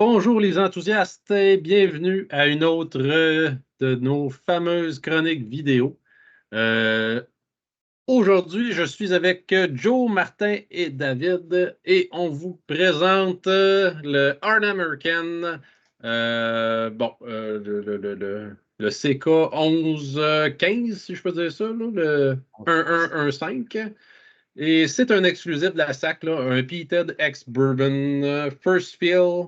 Bonjour les enthousiastes et bienvenue à une autre de nos fameuses chroniques vidéo. Euh, Aujourd'hui, je suis avec Joe, Martin et David et on vous présente le Hard American, le CK 1115, si je peux dire ça, là, le 1115. Et c'est un exclusif de la SAC, là, un Peated Ex Bourbon First Fill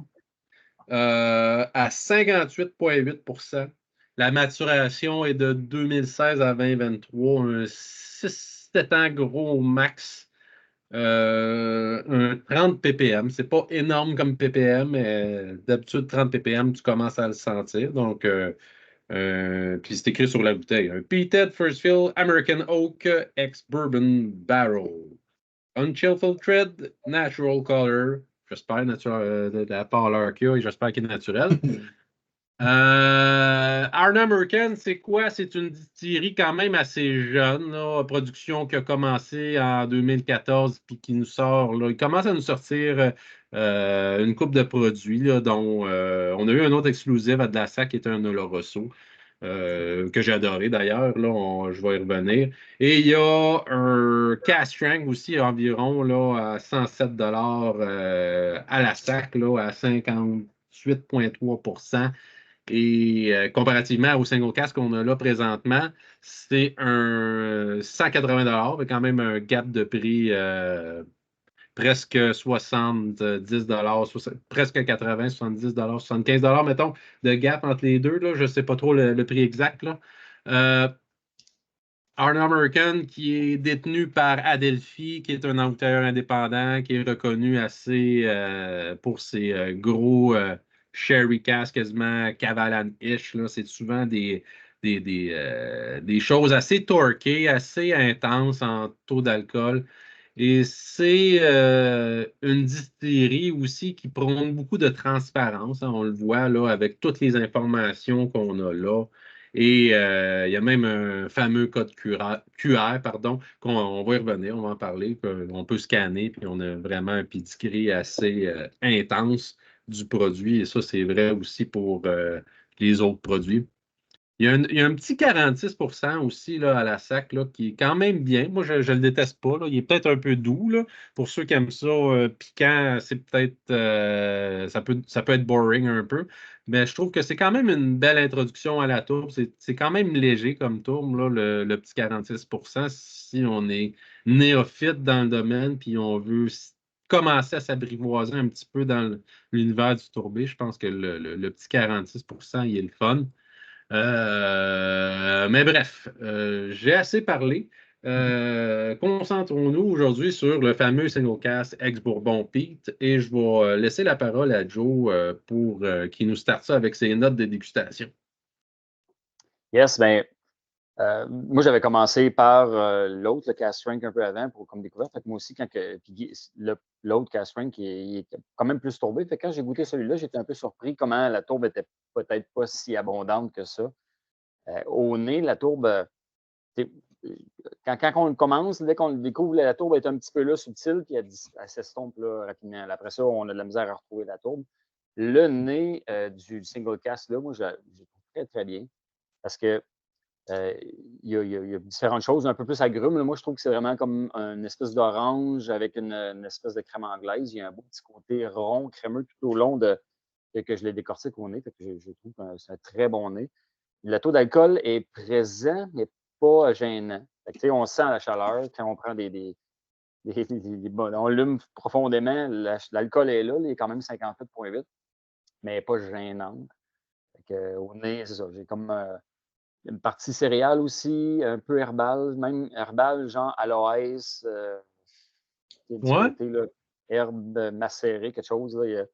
à 58,8%. La maturation est de 2016 à 2023, un 6-7 ans gros au max. Un 30 ppm. C'est pas énorme comme ppm, mais d'habitude, 30 ppm, tu commences à le sentir. Donc, puis c'est écrit sur la bouteille. Un Peated First Fill American Oak Ex-Bourbon Barrel. Unchill Filtered, Natural Color. J'espère de la pâleur qu'il y a et j'espère qu'il est naturel. Arna American, c'est quoi? C'est une distillerie quand même assez jeune, là, production qui a commencé en 2014 puis qui nous sort, là, il commence à nous sortir une coupe de produits, là, dont on a eu un autre exclusif à de la SAC qui est un Oloroso. Que j'ai adoré d'ailleurs, là, je vais y revenir. Et il y a un cask strength aussi environ là, à 107 à la SAC, là, à 58,3%. Et comparativement au single cask qu'on a là présentement, c'est un 180 mais quand même un gap de prix presque 70 presque 80, 70 75 mettons, de gap entre les deux. Là. Je ne sais pas trop le prix exact. Là. Arnold American, qui est détenu par Adelphi, qui est un embouteilleur indépendant, qui est reconnu assez pour ses gros sherry cask, quasiment Cavalan-ish. C'est souvent des choses assez torquées, assez intenses en taux d'alcool. Et c'est une distillerie aussi qui prône beaucoup de transparence. Hein, on le voit là avec toutes les informations qu'on a là. Et il y a même un fameux code QR, pardon, qu'on va y revenir, on va en parler. On peut scanner, puis on a vraiment un pedigree assez intense du produit. Et ça, c'est vrai aussi pour les autres produits. Il y a un petit 46% aussi là, à la SAC là, qui est quand même bien. Moi, je ne le déteste pas. Là. Il est peut-être un peu doux. Là. Pour ceux qui aiment ça, piquant, c'est peut-être ça peut être boring un peu. Mais je trouve que c'est quand même une belle introduction à la tourbe. C'est quand même léger comme tourbe, là, le petit 46%. Si on est néophyte dans le domaine puis on veut commencer à s'apprivoiser un petit peu dans l'univers du tourbé, je pense que le petit 46%, il est le fun. Mais bref, j'ai assez parlé. Concentrons-nous aujourd'hui sur le fameux single cast ex-Bourbon Pete et je vais laisser la parole à Joe pour qu'il nous starte ça avec ses notes de dégustation. Yes, bien, moi, j'avais commencé par l'autre, le cast strength un peu avant, comme découverte. Fait que moi aussi, l'autre cast strength, il est quand même plus tourbé. Fait que quand j'ai goûté celui-là, j'étais un peu surpris comment la tourbe était peut-être pas si abondante que ça. Au nez, la tourbe, quand on le commence, dès qu'on le découvre, la tourbe est un petit peu là, subtile, puis elle s'estompe là, rapidement. Après ça, on a de la misère à retrouver la tourbe. Le nez du single cast, là, moi, je trouve très, très bien. Parce que il y a différentes choses, un peu plus agrumes. Moi, je trouve que c'est vraiment comme une espèce d'orange avec une espèce de crème anglaise. Il y a un beau petit côté rond, crémeux tout au long que je l'ai décortique au nez. Fait que je trouve que c'est un très bon nez. Le taux d'alcool est présent, mais pas gênant. Fait que, on sent la chaleur quand on prend on allume profondément. L'alcool est là, il est quand même 58,8, mais pas gênant. Fait que, au nez, c'est ça. J'ai comme une partie céréale aussi, un peu herbal, même herbal, genre aloès, un petit Ouais. côté là, herbe macérée, quelque chose. Là,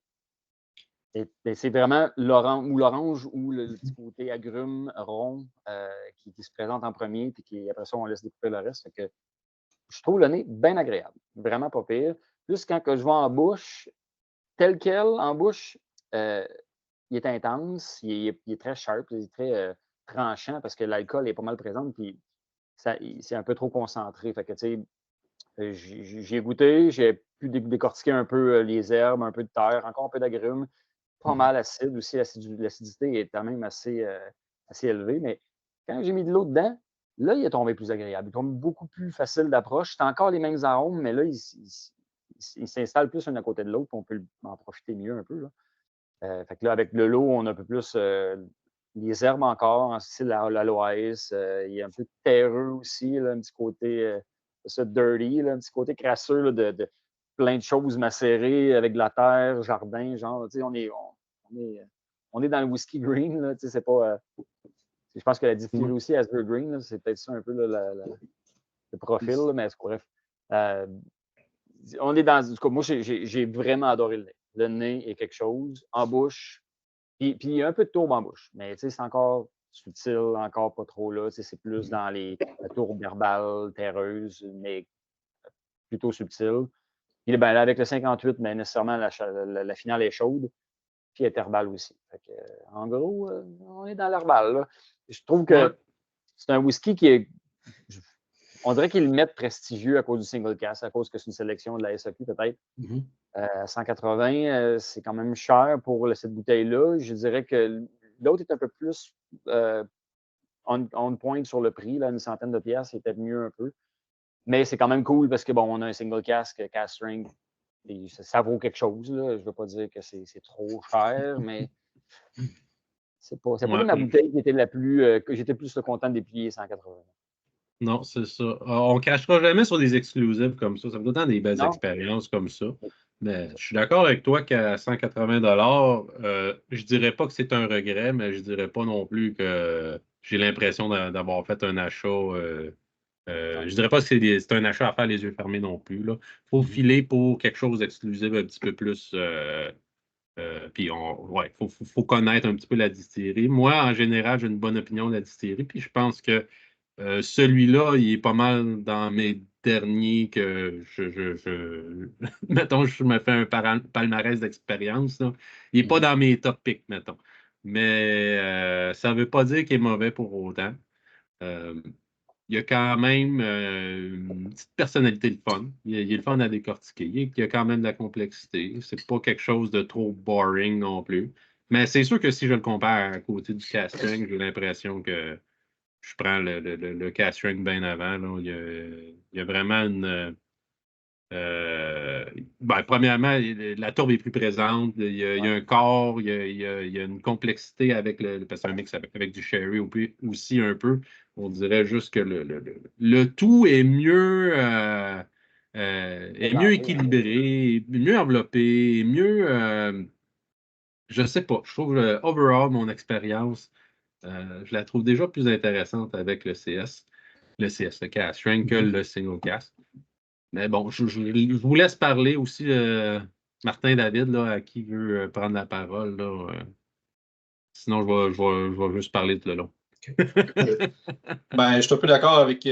et c'est vraiment l'orange ou le petit côté agrume rond qui se présente en premier, puis après ça, on laisse découper le reste. Fait que je trouve le nez bien agréable, vraiment pas pire. Plus quand que je vais en bouche, tel quel, en bouche, il est intense, il est très sharp, il est très tranchant parce que l'alcool est pas mal présent, puis c'est un peu trop concentré. Fait que, tu sais, j'ai goûté, j'ai pu décortiquer un peu les herbes, un peu de terre, encore un peu d'agrumes. pas mal acide aussi. L'acidité est quand même assez élevée. Mais quand j'ai mis de l'eau dedans, là, il est tombé plus agréable. Il tombe beaucoup plus facile d'approche. C'est encore les mêmes arômes, mais là, il s'installe plus l'un à côté de l'autre, on peut en profiter mieux un peu. Là. Fait que là, avec le lot, on a un peu plus les herbes encore, en style l'aloès. Il y a un peu de terreux aussi, là, un petit côté ça, dirty, là, un petit côté crasseux là, de plein de choses macérées avec de la terre, jardin, genre. On est dans le whisky green. Là, c'est pas, je pense que la distillerie aussi, Asbury Green, là, c'est peut-être ça un peu là, le profil, là, mais bref. On est dans. En tout cas, moi, j'ai vraiment adoré le nez. Le nez est quelque chose. En bouche, puis il y a un peu de tourbe en bouche, mais c'est encore subtil, encore pas trop là. C'est plus dans la tourbe verbale, terreuse, mais plutôt subtile. Puis ben, là, avec le 58, mais nécessairement la finale est chaude, puis elle est herbale aussi. Fait que, en gros, on est dans l'herbal. Je trouve que c'est un whisky qui est. On dirait qu'ils le mettent prestigieux à cause du single cask, à cause que c'est une sélection de la SAQ peut-être. 180, c'est quand même cher pour cette bouteille-là. Je dirais que l'autre est un peu plus on point sur le prix, là, une centaine de piastres, c'est peut-être mieux un peu. Mais c'est quand même cool parce que bon, on a un single cask strength. Et ça vaut quelque chose. Là. Je ne veux pas dire que c'est trop cher, mais c'est pas ma bouteille qui était la plus. Que j'étais plus content de déplier 180. Non, c'est ça. On ne crachera jamais sur des exclusives comme ça. Ça me donne des belles expériences comme ça. Mais je suis d'accord avec toi qu'à 180 je dirais pas que c'est un regret, mais je dirais pas non plus que j'ai l'impression d'avoir fait un achat. Je dirais pas que c'est un achat à faire les yeux fermés non plus. Il faut filer pour quelque chose d'exclusif un petit peu plus. Puis, faut connaître un petit peu la distillerie. Moi, en général, j'ai une bonne opinion de la distillerie. Puis, je pense que celui-là, il est pas mal dans mes derniers que mettons, je me fais un palmarès d'expérience. Il n'est pas dans mes top picks, mettons. Mais ça ne veut pas dire qu'il est mauvais pour autant. Il y a quand même une petite personnalité de fun. Il est le fun à décortiquer. Il y a quand même de la complexité. C'est pas quelque chose de trop boring non plus. Mais c'est sûr que si je le compare à côté du casting, j'ai l'impression que je prends le casting bien avant. Là. Il y a vraiment une. Premièrement, la tourbe est plus présente. Il y a un corps, il y a une complexité avec parce que c'est un mix avec du sherry aussi un peu. On dirait juste que le tout est mieux, mieux équilibré, mieux enveloppé, mieux. Je sais pas. Je trouve overall, mon expérience, je la trouve déjà plus intéressante avec le cast strength que le single cast. Mais bon, je vous laisse parler aussi, Martin David, là, à qui veut prendre la parole. Là, sinon, je vais juste parler tout le long. Ben, je suis un peu d'accord avec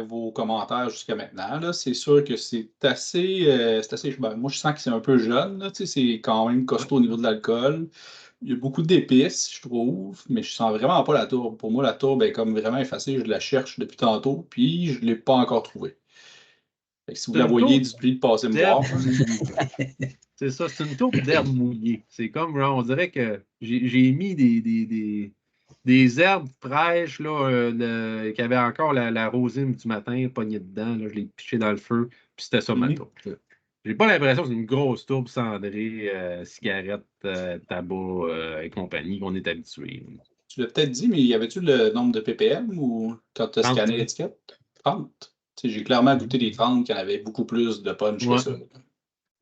vos commentaires jusqu'à maintenant. Là. C'est sûr que c'est assez. Ben, moi, je sens que c'est un peu jeune. Là, tu sais, c'est quand même costaud au niveau de l'alcool. Il y a beaucoup d'épices, je trouve, mais je sens vraiment pas la tourbe. Pour moi, la tourbe est comme vraiment effacée. Je la cherche depuis tantôt, puis je ne l'ai pas encore trouvée. Fait que si vous la voyez, dites-lui de passer me voir. C'est ça, c'est une tourbe d'herbe mouillée. C'est comme, on dirait que j'ai mis des herbes fraîches là, qui avaient encore la rosine du matin pognée dedans. Là, je l'ai piché dans le feu, puis c'était ça ma tourbe. J'ai pas l'impression que c'est une grosse tourbe cendrée, cigarette, tabac et compagnie qu'on est habitué. Tu l'as peut-être dit, mais y avait-tu le nombre de ppm ou quand tu as scanné l'étiquette? 30. J'ai clairement goûté des 30 qui en avaient beaucoup plus de punch que ça.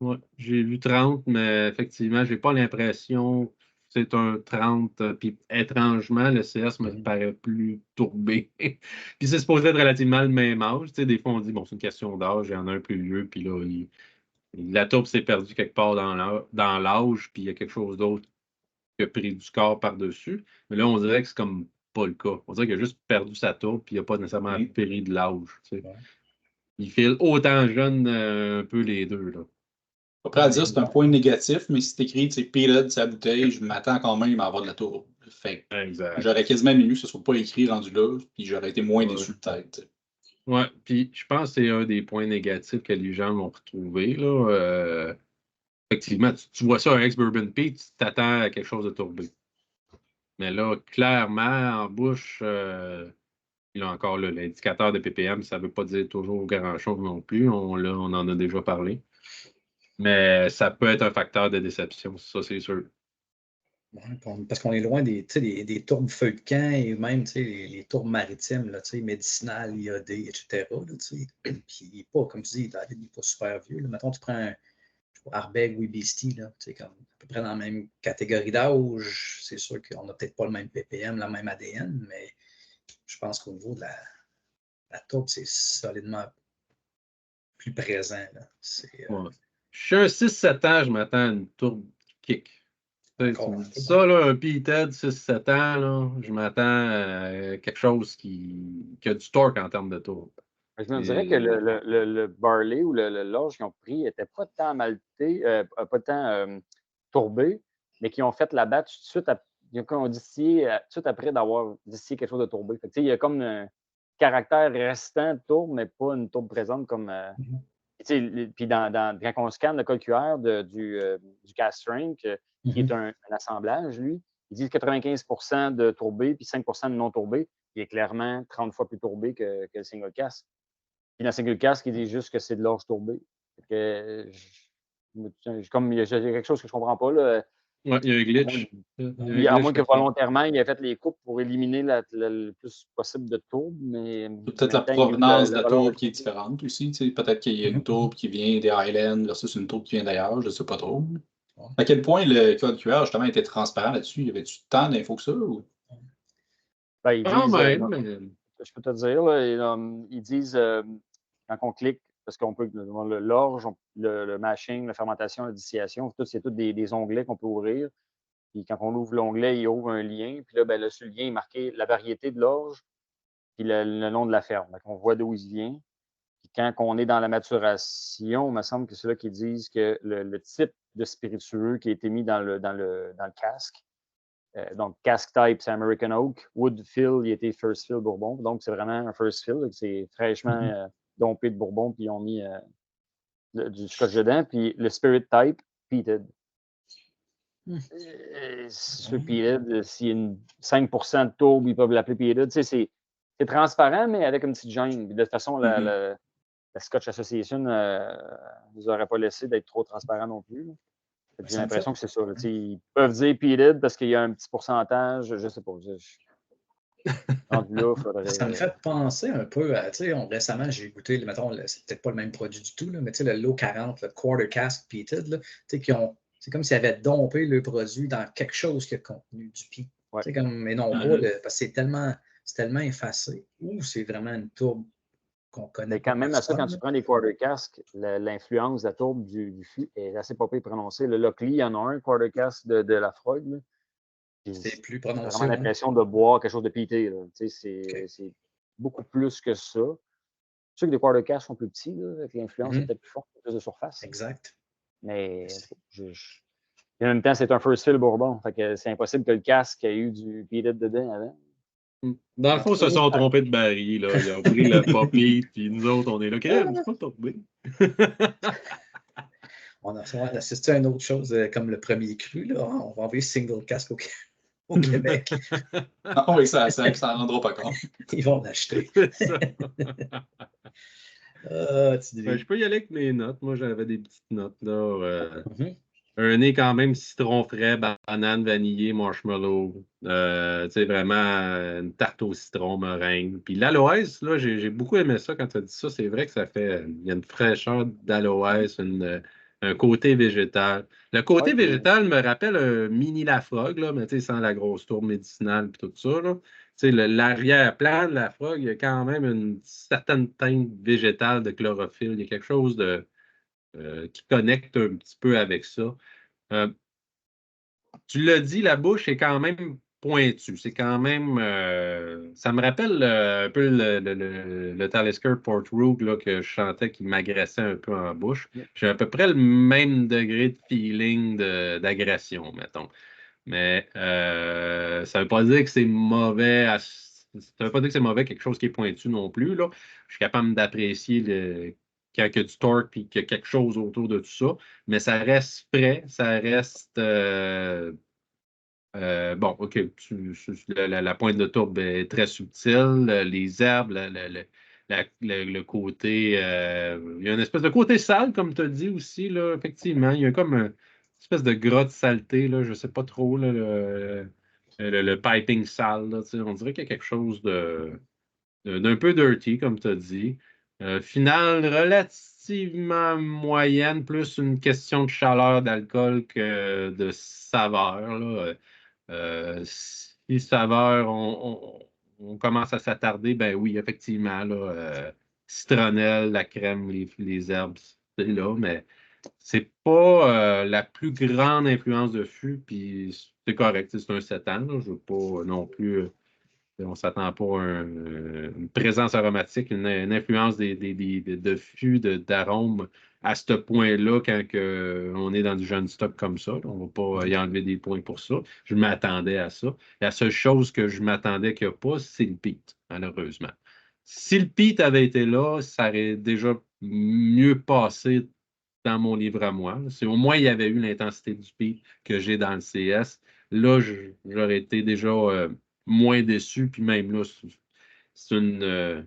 Oui, j'ai vu 30, mais effectivement, j'ai pas l'impression que c'est un 30. Puis étrangement, le CS me paraît plus tourbé. Puis c'est supposé être relativement le même âge. Tu sais, des fois, on dit, bon, c'est une question d'âge, il y en a un plus vieux, puis là, la tourbe s'est perdue quelque part dans l'âge, puis il y a quelque chose d'autre qui a pris du corps par-dessus. Mais là, on dirait que c'est comme pas le cas. On dirait qu'il a juste perdu sa tourbe, puis il n'a pas nécessairement péri de l'âge. Tu sais. Il file autant jeune un peu les deux, là. Pas prêt à dire c'est un point négatif, mais si t'écris Peeled sa bouteille, je m'attends quand même à avoir de la tourbe. Fait j'aurais quasiment mieux que ce soit pas écrit rendu là, puis j'aurais été moins déçu peut-être. Ouais, puis je pense que c'est un des points négatifs que les gens vont retrouver. Là, Effectivement, tu vois ça, un ex-bourbon peat, tu t'attends à quelque chose de tourbé. Mais là, clairement, en bouche, là encore, l'indicateur de ppm, ça ne veut pas dire toujours grand-chose non plus. On en a déjà parlé. Mais ça peut être un facteur de déception, ça, c'est sûr. Parce qu'on est loin des tourbes feu de camp et même les tourbes maritimes, là, médicinales, iodées, etc. Là, puis pas, comme tu dis, David n'est pas super vieux. Là. Mettons, tu prends un Ardbeg ou Beastie, là, comme à peu près dans la même catégorie d'âge. C'est sûr qu'on n'a peut-être pas le même ppm, le même ADN, mais je pense qu'au niveau de la tourbe, c'est solidement plus présent. Là. Ouais. Je suis un 6-7 ans, je m'attends à une tourbe kick. Tu me dis ça, là, un P-TED 6-7 ans, là, je m'attends à quelque chose qui a du torque en termes de tourbe. Je me dirais que le barley ou l'orge qu'ils ont pris n'était pas tant malté, pas tant tourbé, mais qui ont fait la batch tout de suite, ils ont distillé tout de suite après d'avoir distillé quelque chose de tourbé. Fait que, il y a comme un caractère restant de tourbe, mais pas une tourbe présente comme. Puis quand on scanne le code QR du cast strength, qui est un assemblage, lui, il dit 95% de tourbé puis 5% de non tourbé. Il est clairement 30 fois plus tourbé que le single cast. Puis dans le single cast, il dit juste que c'est de l'orge tourbée. Comme il y a quelque chose que je ne comprends pas. Là. Ouais, il y a un glitch. À moins que volontairement, il ait fait les coupes pour éliminer le plus possible de tourbe. Mais peut-être la provenance de la tourbe qui est différente aussi. Peut-être qu'il y a une tourbe qui vient des Highlands versus une tourbe qui vient d'ailleurs, je ne sais pas trop. À quel point le code QR, justement, était transparent là-dessus? Y avait-tu tant d'infos que ça? Ou? Ben, ils disent, mais... je peux te dire, là, ils disent, quand on clique, parce qu'on peut, l'orge, le mashing, la fermentation, la distillation, c'est tous des onglets qu'on peut ouvrir. Puis quand on ouvre l'onglet, il ouvre un lien. Puis là, sur le lien, il est marqué la variété de l'orge puis le nom de la ferme. Donc, on voit d'où il vient. Puis quand on est dans la maturation, il me semble que c'est là qu'ils disent que le type de spiritueux qui a été mis dans le casque. Donc, cask type, c'est American Oak. Wood fill, il était First Fill Bourbon. Donc, c'est vraiment un First Fill. C'est fraîchement dompé de Bourbon, puis ils ont mis du scotch dedans. Puis le Spirit type, peated. Sur peated, s'il y a 5% de tourbe, ils peuvent l'appeler peated. C'est transparent, mais avec une petite gêne. De toute façon, la Scotch Association ne nous aurait pas laissé d'être trop transparent non plus. J'ai l'impression que c'est ça. Ils peuvent dire peated parce qu'il y a un petit pourcentage, je ne sais pas. Ça me fait penser un peu à, récemment, j'ai goûté, mettons, c'est peut-être pas le même produit du tout, là, mais le Low 40, le Quarter Cask Peated, c'est comme s'ils avaient dompé le produit dans quelque chose qui a contenu du peat. Ouais. Mais non pas, parce que c'est tellement effacé. Ou c'est vraiment une tourbe qu'on connaît. Mais quand même, à ça, quand tu prends des quarter casks, l'influence de la tourbe du fût est assez pas peu prononcée. Le Lockley, il y en a un quarter cask de la Frog. C'est plus prononcé. J'ai vraiment l'impression de boire quelque chose de pété. C'est beaucoup plus que ça. Je sais que les quarter casks sont plus petits, là, avec l'influence est peut-être plus forte, plus de surface. Exact. Mais en même temps, c'est un first fill bourbon. Fait que c'est impossible que le casque ait eu du peated dedans avant. Dans le fond, ils se sont trompés de baril. Là. Ils ont pris le poppy, puis nous autres, on est là. C'est pas tombé. On a assisté à une autre chose comme le premier cru. Là. On va envoyer single cask au Québec. Non, oui, ça ne rendra pas compte. Ils vont l'acheter. Je peux y aller avec mes notes. Moi, j'avais des petites notes. Là. Un nez quand même citron frais, banane, vanillé, marshmallow. Vraiment une tarte au citron, meringue. Puis l'aloès, là, j'ai beaucoup aimé ça quand tu as dit ça. C'est vrai que ça fait. Il y a une fraîcheur d'aloès, un côté végétal. Le côté végétal me rappelle un mini Lafrogue, là, mais sans la grosse tour médicinale et tout ça. L'arrière-plan de la Lafrogue, il y a quand même une certaine teinte végétale de chlorophylle. Il y a quelque chose qui connecte un petit peu avec ça. Tu l'as dit, la bouche est quand même pointue. C'est quand même. Ça me rappelle un peu le Talisker Port Rogue là, que je chantais qui m'agressait un peu en bouche. J'ai à peu près le même degré de feeling d'agression, mettons. Mais ça ne veut pas dire que c'est mauvais. Ça ne veut pas dire que c'est mauvais quelque chose qui est pointu non plus. Là. Je suis capable d'apprécier quand il y a du torque puis qu'il y a quelque chose autour de tout ça. Mais ça reste frais, ça reste. Bon, OK, la pointe de tourbe est très subtile. Les herbes, le côté. Il y a une espèce de côté sale, comme tu as dit aussi, là, effectivement. Il y a comme une espèce de gras de saleté, là, je ne sais pas trop, là, le piping sale. Là, on dirait qu'il y a quelque chose d'un peu dirty, comme tu as dit. Finale relativement moyenne, plus une question de chaleur d'alcool que de saveur. Là. Si saveur, on commence à s'attarder, ben oui, effectivement, là, citronnelle, la crème, les herbes, c'est là, mais c'est pas la plus grande influence de fût, puis c'est correct, c'est un 7 ans, là, je veux pas non plus. On ne s'attend pas à une présence aromatique, une influence de fût, d'arômes à ce point-là quand on est dans du jeune stock comme ça. On ne va pas y enlever des points pour ça. Je m'attendais à ça. La seule chose que je m'attendais qu'il n'y a pas, c'est le peat, malheureusement. Si le peat avait été là, ça aurait déjà mieux passé dans mon livre à moi. Si au moins il y avait eu l'intensité du peat que j'ai dans le CS, là, j'aurais été déjà moins déçu. Puis même là, c'est une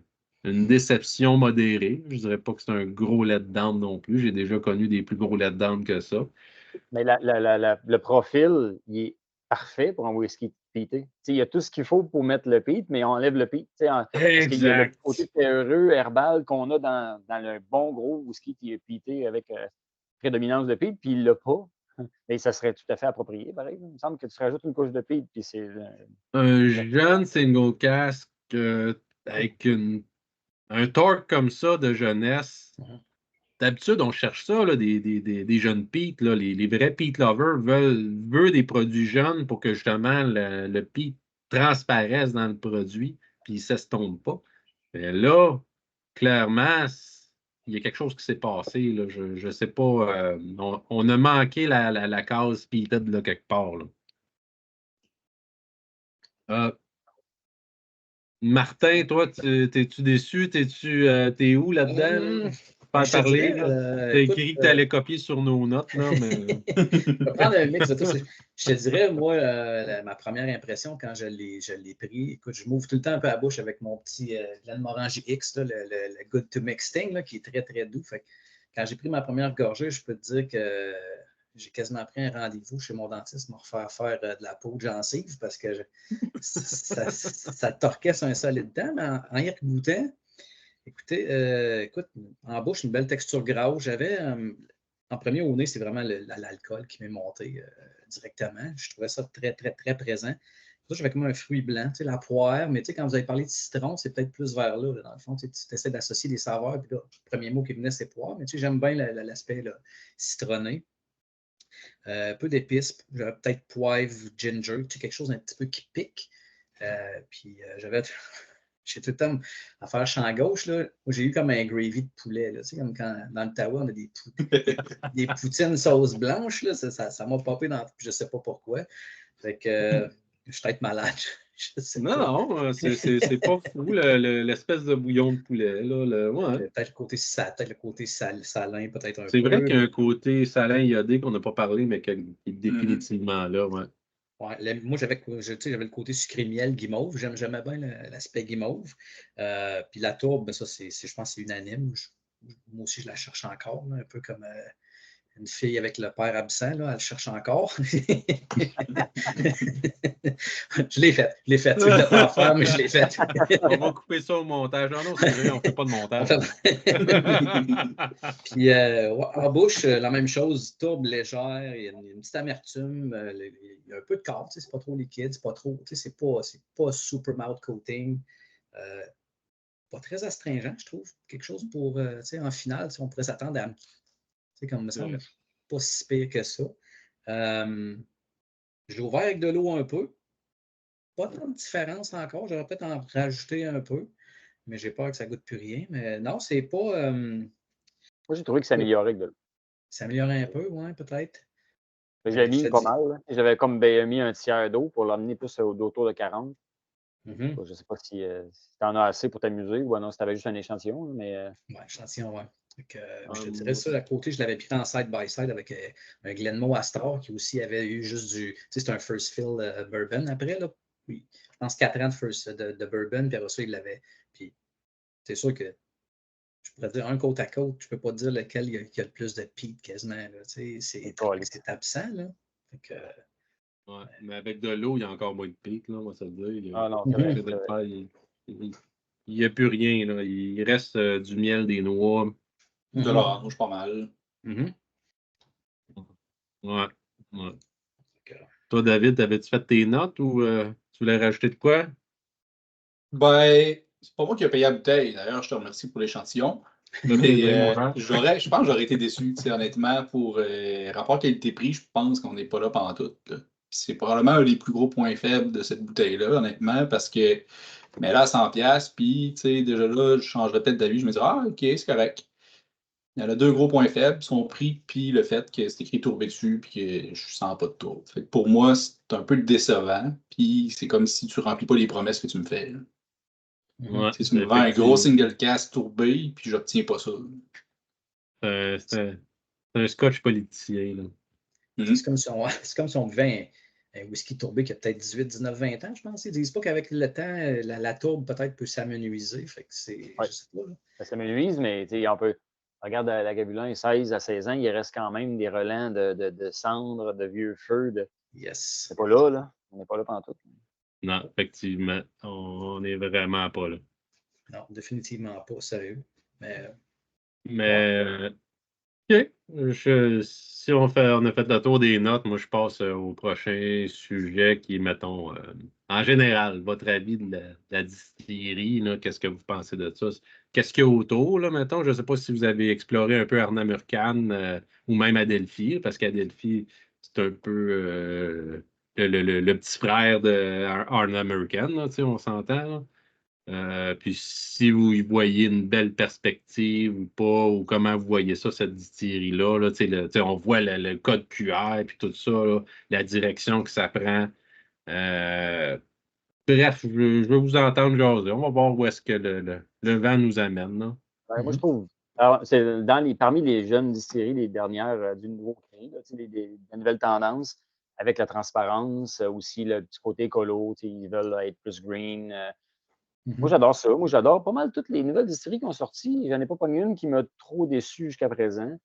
déception modérée. Je ne dirais pas que c'est un gros letdown non plus. J'ai déjà connu des plus gros letdowns que ça. Mais le profil, il est parfait pour un whisky peaté. Il y a tout ce qu'il faut pour mettre le peat, mais on enlève le peat. Parce qu'il y a le côté terreux, herbal qu'on a dans le bon gros whisky qui est peaté avec prédominance de peat, puis il ne l'a pas. Et ça serait tout à fait approprié, pareil. Il me semble que tu rajoutes une couche de peat, puis c'est. Un jeune single cask avec un torque comme ça de jeunesse. D'habitude, on cherche ça, là, des jeunes peat. Là, les vrais peat lovers veulent des produits jeunes pour que justement le peat transparaisse dans le produit puis il ne s'estompe pas. Mais là, clairement, il y a quelque chose qui s'est passé. Là. Je ne sais pas. On a manqué la case peated là, quelque part. Là. Martin, toi, t'es-tu déçu? T'es où là-dedans? Pas parler, là. T'as écrit que t'allais copier sur nos notes, là, mais. Je vais prendre un mix de tout. Je te dirais, moi, ma première impression quand je l'ai pris, écoute, je m'ouvre tout le temps un peu à la bouche avec mon petit Glenmorangie X, là, le Good to Mix Thing, là, qui est très, très doux. Fait que quand j'ai pris ma première gorgée, je peux te dire que j'ai quasiment pris un rendez-vous chez mon dentiste pour me refaire faire de la peau de gencive parce que ça torquait sur un solide dent, mais en y goûtant, écoute, en bouche, une belle texture grasse. J'avais, en premier au nez, c'est vraiment l'alcool qui m'est monté directement. Je trouvais ça très, très, très présent. J'avais comme un fruit blanc, tu sais, la poire, mais tu sais, quand vous avez parlé de citron, c'est peut-être plus vers là, dans le fond. Tu essaies d'associer des saveurs, puis là, le premier mot qui venait, c'est poire, mais tu sais, j'aime bien l'aspect citronné. Un peu d'épices, peut-être poivre, ginger, tu sais, quelque chose un petit peu qui pique. Puis j'avais j'ai tout le temps à faire champ gauche. Là, j'ai eu comme un gravy de poulet. Là, tu sais, comme quand dans l'Ottawa, on a des poutines sauce blanche. Là, ça m'a popé dans. Je ne sais pas pourquoi. Fait que je suis peut-être malade. Je sais pas. Non, c'est pas fou, l'espèce de bouillon de poulet. Là, ouais. Peut-être le côté salin, peut-être un peu. C'est vrai qu'il y a un côté salin iodé qu'on n'a pas parlé, mais qui est définitivement là. Ouais. Ouais, moi, j'avais le côté sucré miel guimauve. J'aimais bien l'aspect guimauve. Puis la tourbe, ben, ça, je pense que c'est unanime. Moi aussi, je la cherche encore, là, un peu comme une fille avec le père absent, là, elle cherche encore. Je l'ai fait. Je ne voulais pas en faire, mais je l'ai fait. On va couper ça au montage. Non, c'est vrai, on ne fait pas de montage. Puis en bouche, la même chose, tourbe légère, il y a une petite amertume, il y a un peu de corps, c'est pas trop liquide, c'est pas trop, c'est pas super mouth coating. Pas très astringent, je trouve. Quelque chose pour, en finale, on pourrait s'attendre à, comme me semble, pas si pire que ça. Je l'ai ouvert avec de l'eau un peu. Pas tant de différence encore. J'aurais peut-être en rajouter un peu, mais j'ai peur que ça ne goûte plus rien. Mais non, c'est pas. Moi, j'ai trouvé que ça améliorait avec de l'eau. Ça améliorait un peu, oui, peut-être. J'avais mis pas mal. Là. J'avais comme mis un tiers d'eau pour l'amener plus autour de 40. Je ne sais pas si tu en as assez pour t'amuser ou non, si tu avais juste un échantillon. Mais... Oui, échantillon, oui. Je te dirais ça, à côté, je l'avais pris en side-by-side avec un Glenmoe Astor qui aussi avait eu juste c'est un first fill bourbon après, là. Oui, je pense 4 ans de bourbon, puis après ça, il l'avait. Puis c'est sûr que je pourrais dire un côte à côte, je ne peux pas dire lequel il y a le plus de peat quasiment. C'est absent, là. Ouais, mais avec de l'eau, il y a encore moins de pic, là, on va se le dire. Ah non, Il n'y a plus rien, là. Il reste du miel, des noix. De l'orange, pas mal. Ouais. Toi, David, avais-tu fait tes notes ou tu voulais rajouter de quoi? Ben, c'est pas moi qui ai payé la bouteille. D'ailleurs, je te remercie pour l'échantillon. Mais je pense que j'aurais été déçu, honnêtement, pour rapport qualité-prix, je pense qu'on n'est pas là pantoute. Là. C'est probablement un des plus gros points faibles de cette bouteille-là, honnêtement, parce que, mais là, à 100$, puis, déjà là, je changerais peut-être d'avis, je me dirais, ah, ok, c'est correct. Il y en a deux gros points faibles, son prix, puis le fait que c'est écrit tourbé dessus, puis que je sens pas de tour. Fait que pour moi, c'est un peu décevant, puis c'est comme si tu remplis pas les promesses que tu me fais. Là. Ouais, tu me vends un gros single cast tourbé, puis j'obtiens pas ça. C'est un scotch politicien. Là. C'est comme si on buvait un whisky tourbé qui a peut-être 18, 19, 20 ans, je pense. Ils disent pas qu'avec le temps, la tourbe peut-être peut s'amenuiser. Fait que c'est. Ouais. Je sais pas. Là. Ça s'amenuise, mais on peut. Regarde la Gabulin, 16 à 16 ans, il reste quand même des relents de cendres, de vieux feux. Yes. C'est pas là, là. On n'est pas là pantoute. Non, effectivement. On n'est vraiment pas là. Non, définitivement pas, sérieux. Mais OK. Si on a fait le tour des notes, moi je passe au prochain sujet qui est, mettons, en général, votre avis de la distillerie, qu'est-ce que vous pensez de ça? Qu'est-ce qu'il y a autour, là, mettons? Je ne sais pas si vous avez exploré un peu Ardnamurchan ou même Adelphi, parce qu'Adelphi, c'est un peu le petit frère de Ardnamurchan, on s'entend. Là. Puis si vous y voyez une belle perspective ou pas, ou comment vous voyez ça, cette distillerie-là, là, on voit le code QR et tout ça, là, la direction que ça prend. Bref, je veux vous entendre jaser. On va voir où est-ce que le vent nous amène. Là. Moi, je trouve. C'est parmi les jeunes distilleries, les dernières du nouveau cri, des nouvelles tendances, avec la transparence, aussi le petit côté écolo, ils veulent être plus green. Moi, j'adore ça. Moi, j'adore pas mal toutes les nouvelles distilleries qui ont sorti. J'en ai pas pogné une qui m'a trop déçu jusqu'à présent.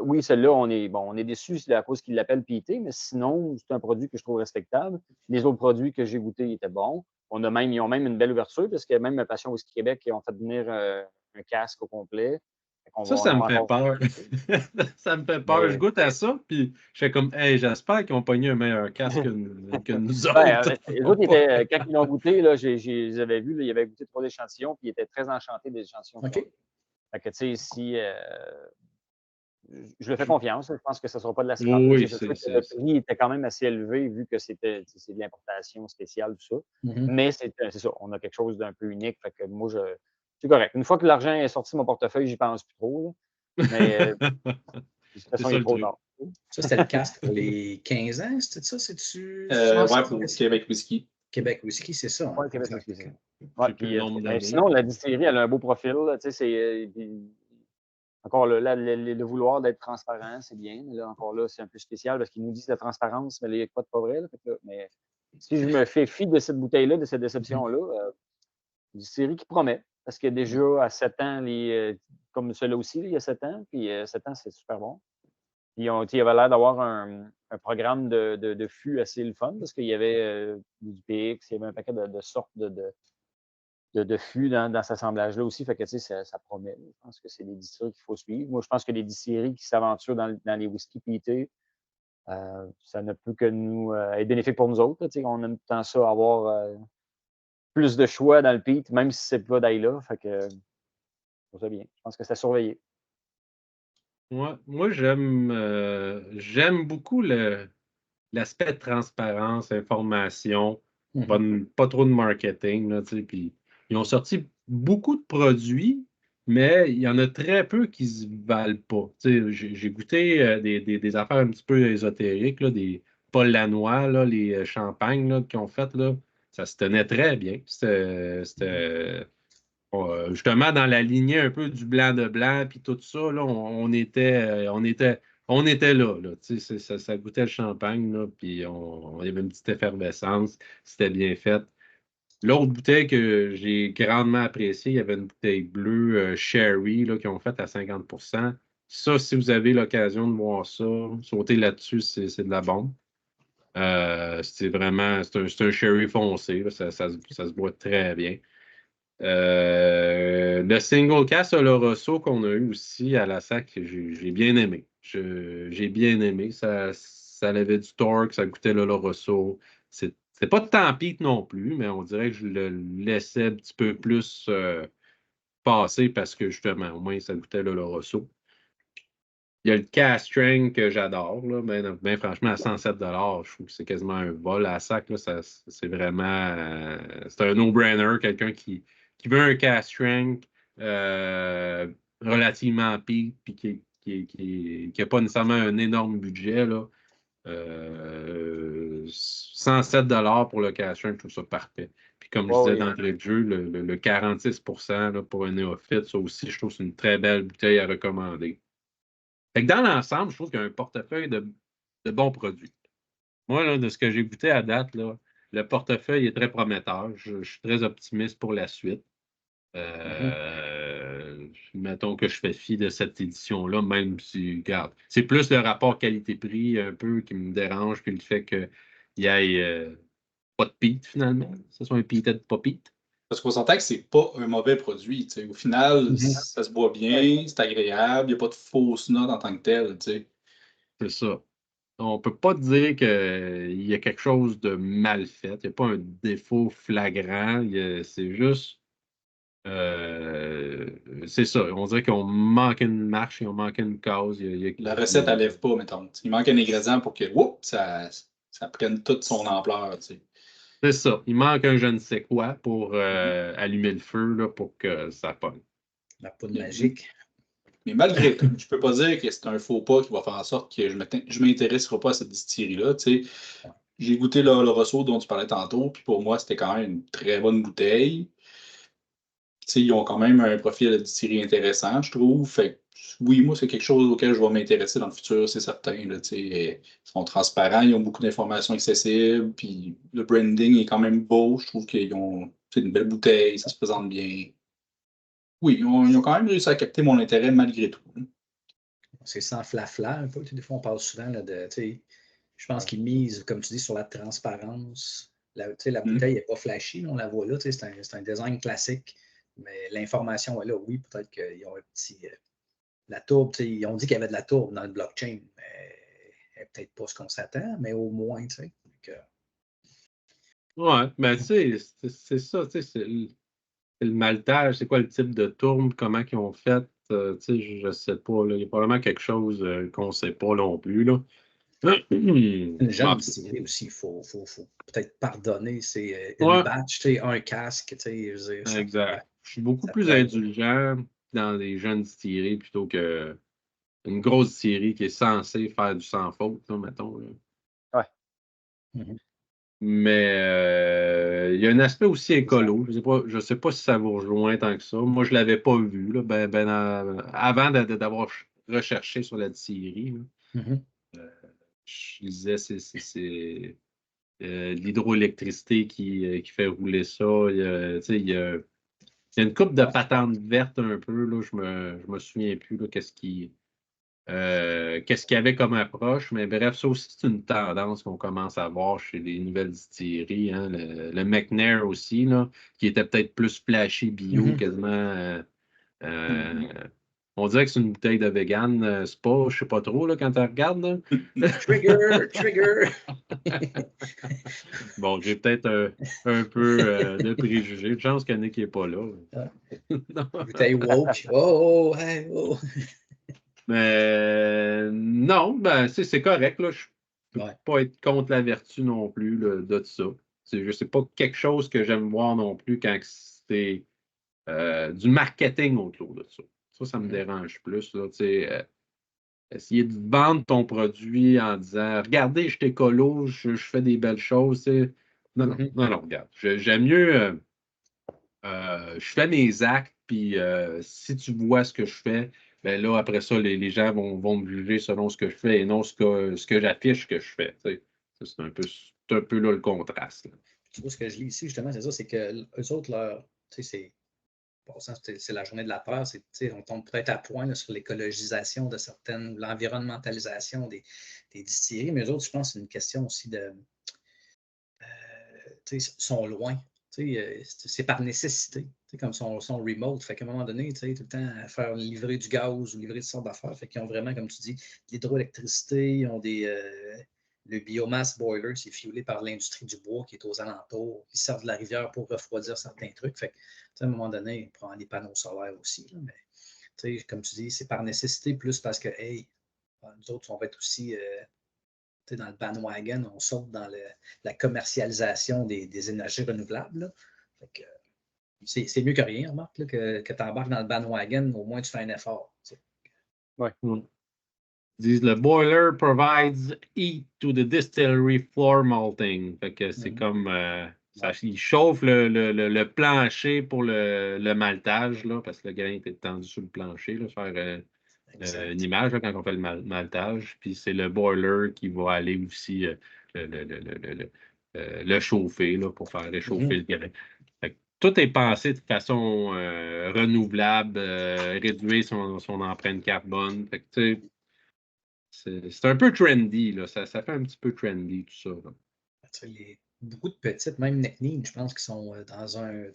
Oui, celle-là, on est déçu à cause qu'ils l'appellent PIT, mais sinon, c'est un produit que je trouve respectable. Les autres produits que j'ai goûtés étaient bons. Ils ont même une belle ouverture, parce que même Passion Whisky Québec, ils ont fait venir un casque au complet. Ça me fait peur. Ça me fait peur. Je goûte à ça, puis je fais comme, hey, j'espère qu'ils ont pogné un meilleur casque que nous autres. Les autres, quand ils l'ont goûté, là, j'avais vu, là, ils avaient goûté 3 échantillons, puis ils étaient très enchantés des échantillons. OK. Fait que, tu sais, si je le fais confiance, je pense que ce ne sera pas de la scrap. Oui, le prix était quand même assez élevé, vu que c'est de l'importation spéciale, tout ça. Mais c'est ça, on a quelque chose d'un peu unique. Fait que moi, c'est correct. Une fois que l'argent est sorti de mon portefeuille, j'y pense plus trop. Là. Mais de toute façon, il est trop tard. Ça, c'était le casque pour les 15 ans, c'était ça? C'est-tu? Ouais, pour Québec Whisky. Québec Whisky, c'est ça. Oui, Québec Whisky. Ouais, sinon, la distillerie, elle a un beau profil. Là, encore là, le vouloir d'être transparent, c'est bien. Là, encore là, c'est un peu spécial parce qu'ils nous disent la transparence, mais il n'y a pas de pas vrai. Là, mais si je me fais fi de cette bouteille-là, de cette déception-là, une distillerie qui promet. Parce que déjà, à 7 ans, comme celui-là aussi, il y a 7 ans, puis 7 ans, c'est super bon. Puis il avait l'air d'avoir un programme de fûts assez le fun, parce qu'il y avait du PX, il y avait un paquet de sortes de fûts dans cet assemblage-là aussi. Fait que, tu sais, ça promet. Je pense que c'est des distilleries qu'il faut suivre. Moi, je pense que les distilleries qui s'aventurent dans les whisky PIT, ça ne peut que nous être bénéfique pour nous autres. Là, on aime tant ça, avoir plus de choix dans le PIT, même si c'est pas d'ailleurs là. Fait que, je trouve ça bien. Je pense que c'est à surveiller. Moi, j'aime beaucoup l'aspect de transparence, information, pas trop de marketing. Là, puis ils ont sorti beaucoup de produits, mais il y en a très peu qui se valent pas. J'ai goûté des affaires un petit peu ésotériques, là, des Paul Lanois, là, les champagnes qu'ils ont fait, là, ça se tenait très bien. C'était justement, dans la lignée un peu du blanc de blanc, puis tout ça, là, on était là. Ça goûtait le champagne, là, puis on y avait une petite effervescence. C'était bien fait. L'autre bouteille que j'ai grandement appréciée, il y avait une bouteille bleue Sherry là, qu'ils ont faite à 50%. Ça, si vous avez l'occasion de voir ça, sauter là-dessus, c'est de la bombe. C'est un sherry foncé. Là, ça se boit très bien. Le single cast Oloroso qu'on a eu aussi à la SAC, j'ai bien aimé. J'ai bien aimé. Ça avait du torque, ça goûtait l'Oloroso. C'est pas de tempête non plus, mais on dirait que je le laissais un petit peu plus passer parce que justement, au moins, ça goûtait l'Oloroso. Il y a le Castring que j'adore. Là. Ben, franchement, à 107 $, je trouve que c'est quasiment un vol à la SAC. Là. C'est vraiment. C'est un no-brainer. Quelqu'un qui veut un Castring relativement peak puis qui n'a pas nécessairement un énorme budget. Là. 107 $ pour le Castring, je trouve ça parfait. Puis comme je disais d'entrée de jeu, le 46% là, pour un néophyte, ça aussi, je trouve que c'est une très belle bouteille à recommander. Fait que dans l'ensemble, je trouve qu'il y a un portefeuille de bons produits. Moi, là, de ce que j'ai goûté à date, là, le portefeuille est très prometteur. Je suis très optimiste pour la suite. Mettons que je fais fi de cette édition-là, même si, regarde, c'est plus le rapport qualité-prix un peu qui me dérange que le fait qu'il n'y ait pas de peat finalement. Que ce soit un peated pas peat. Parce qu'on s'entend que c'est pas un mauvais produit. T'sais. Au final, ça se boit bien, c'est agréable, il n'y a pas de fausses notes en tant que telles. C'est ça. On ne peut pas dire qu'il y a quelque chose de mal fait. Il n'y a pas un défaut flagrant. C'est juste. C'est ça. On dirait qu'on manque une marche et on manque une cause. La recette, elle lève pas, mettons. Il manque un ingrédient pour que ça prenne toute son ampleur. C'est ça. Il manque un je ne sais quoi pour allumer le feu là, pour que ça pogne. La poudre magique. Mais malgré tout, je peux pas dire que c'est un faux pas qui va faire en sorte que je ne m'intéresserai pas à cette distillerie-là. J'ai goûté le Rosso dont tu parlais tantôt, puis pour moi, c'était quand même une très bonne bouteille. Ils ont quand même un profil de distillerie intéressant, je trouve. Fait oui, moi, c'est quelque chose auquel je vais m'intéresser dans le futur, c'est certain. Là, ils sont transparents, ils ont beaucoup d'informations accessibles, puis le branding est quand même beau. Je trouve qu'ils ont une belle bouteille, ça se présente bien. Oui, ils ont quand même réussi à capter mon intérêt malgré tout. C'est sans flafla un peu. Des fois, on parle souvent là, je pense qu'ils misent, comme tu dis, sur la transparence. La bouteille n'est pas flashy, on la voit là. C'est un design classique. Mais l'information est là, oui, peut-être qu'ils ont un petit. La tourbe, ils ont dit qu'il y avait de la tourbe dans le blockchain, mais peut-être pas ce qu'on s'attend, mais au moins, tu sais. Ouais, ben tu sais, c'est ça, tu sais, c'est le maltage, c'est quoi le type de tourbe, comment ils ont fait, tu sais, je sais pas, là, il y a probablement quelque chose qu'on ne sait pas non plus, là. Une jeune distillerie aussi, il faut peut-être pardonner. C'est une batch, un casque. Exact. Je suis beaucoup plus indulgent dans les jeunes distilleries plutôt qu'une grosse distillerie qui est censée faire du sans faute, là, mettons. Là. Ouais. Mais il y a un aspect aussi écolo. Je sais pas si ça vous rejoint tant que ça. Moi, je ne l'avais pas vu là, avant d'avoir recherché sur la distillerie. Je disais, c'est l'hydroélectricité qui fait rouler ça. Il y a une coupe de patente verte un peu. Là, je me souviens plus là, qu'est-ce qu'il y avait comme approche. Mais bref, ça aussi, c'est une tendance qu'on commence à voir chez les nouvelles distilleries. Hein. Le McNair aussi, là, qui était peut-être plus flashy bio, quasiment. On dirait que c'est une bouteille de vegan. C'est pas, je sais pas trop là, quand tu regardes. Trigger! Bon, j'ai peut-être un peu de préjugés. Une chance que Nick n'est pas là. Bouteille woke. Oh, hey, oh. Mais non, ben, c'est correct. Là. Je ne peux pas être contre la vertu non plus là, de ça. Je ne sais pas quelque chose que j'aime voir non plus quand c'est du marketing autour de ça. Ça me dérange plus. Là, essayer de vendre ton produit en disant regardez, je suis écolo, je fais des belles choses. Non, regarde. J'aime mieux je fais mes actes, puis si tu vois ce que je fais, ben là, après ça, les gens vont me juger selon ce que je fais et non ce que j'affiche que je fais. C'est un peu là le contraste. Là. Tu vois, ce que je lis ici, justement, c'est ça, c'est que eux autres, c'est c'est la journée de la Terre, on tombe peut-être à point là, sur l'écologisation de certaines, l'environnementalisation des distilleries, mais eux autres, je pense que c'est une question aussi de. Sont loin. C'est par nécessité. Comme son remote. Fait qu'à un moment donné, tout le temps, à faire livrer du gaz ou livrer toutes sortes d'affaires. Fait qu'ils ont vraiment, comme tu dis, de l'hydroélectricité, ils ont le biomass boiler, c'est fuelé par l'industrie du bois qui est aux alentours. Ils servent de la rivière pour refroidir certains trucs. Fait que, à un moment donné, on prend des panneaux solaires aussi. Là, mais comme tu dis, c'est par nécessité plus parce que, hey, nous autres, on va être aussi dans le bandwagon, on saute dans la commercialisation des énergies renouvelables. C'est mieux que rien, remarque, là, que tu embarques dans le bandwagon, au moins tu fais un effort. Oui. Ils disent le boiler provides heat to the distillery for malting. Fait que c'est comme il chauffe le plancher pour le maltage, là, parce que le grain est tendu sur le plancher, là, faire une image là, quand on fait le maltage. Puis c'est le boiler qui va aller aussi le chauffer là, pour faire réchauffer le grain. Tout est pensé de façon renouvelable, réduire son empreinte carbone. Fait que, c'est un peu trendy, là. Ça fait un petit peu trendy, tout ça. Beaucoup de petites, même Netnine, je pense, qui sont dans le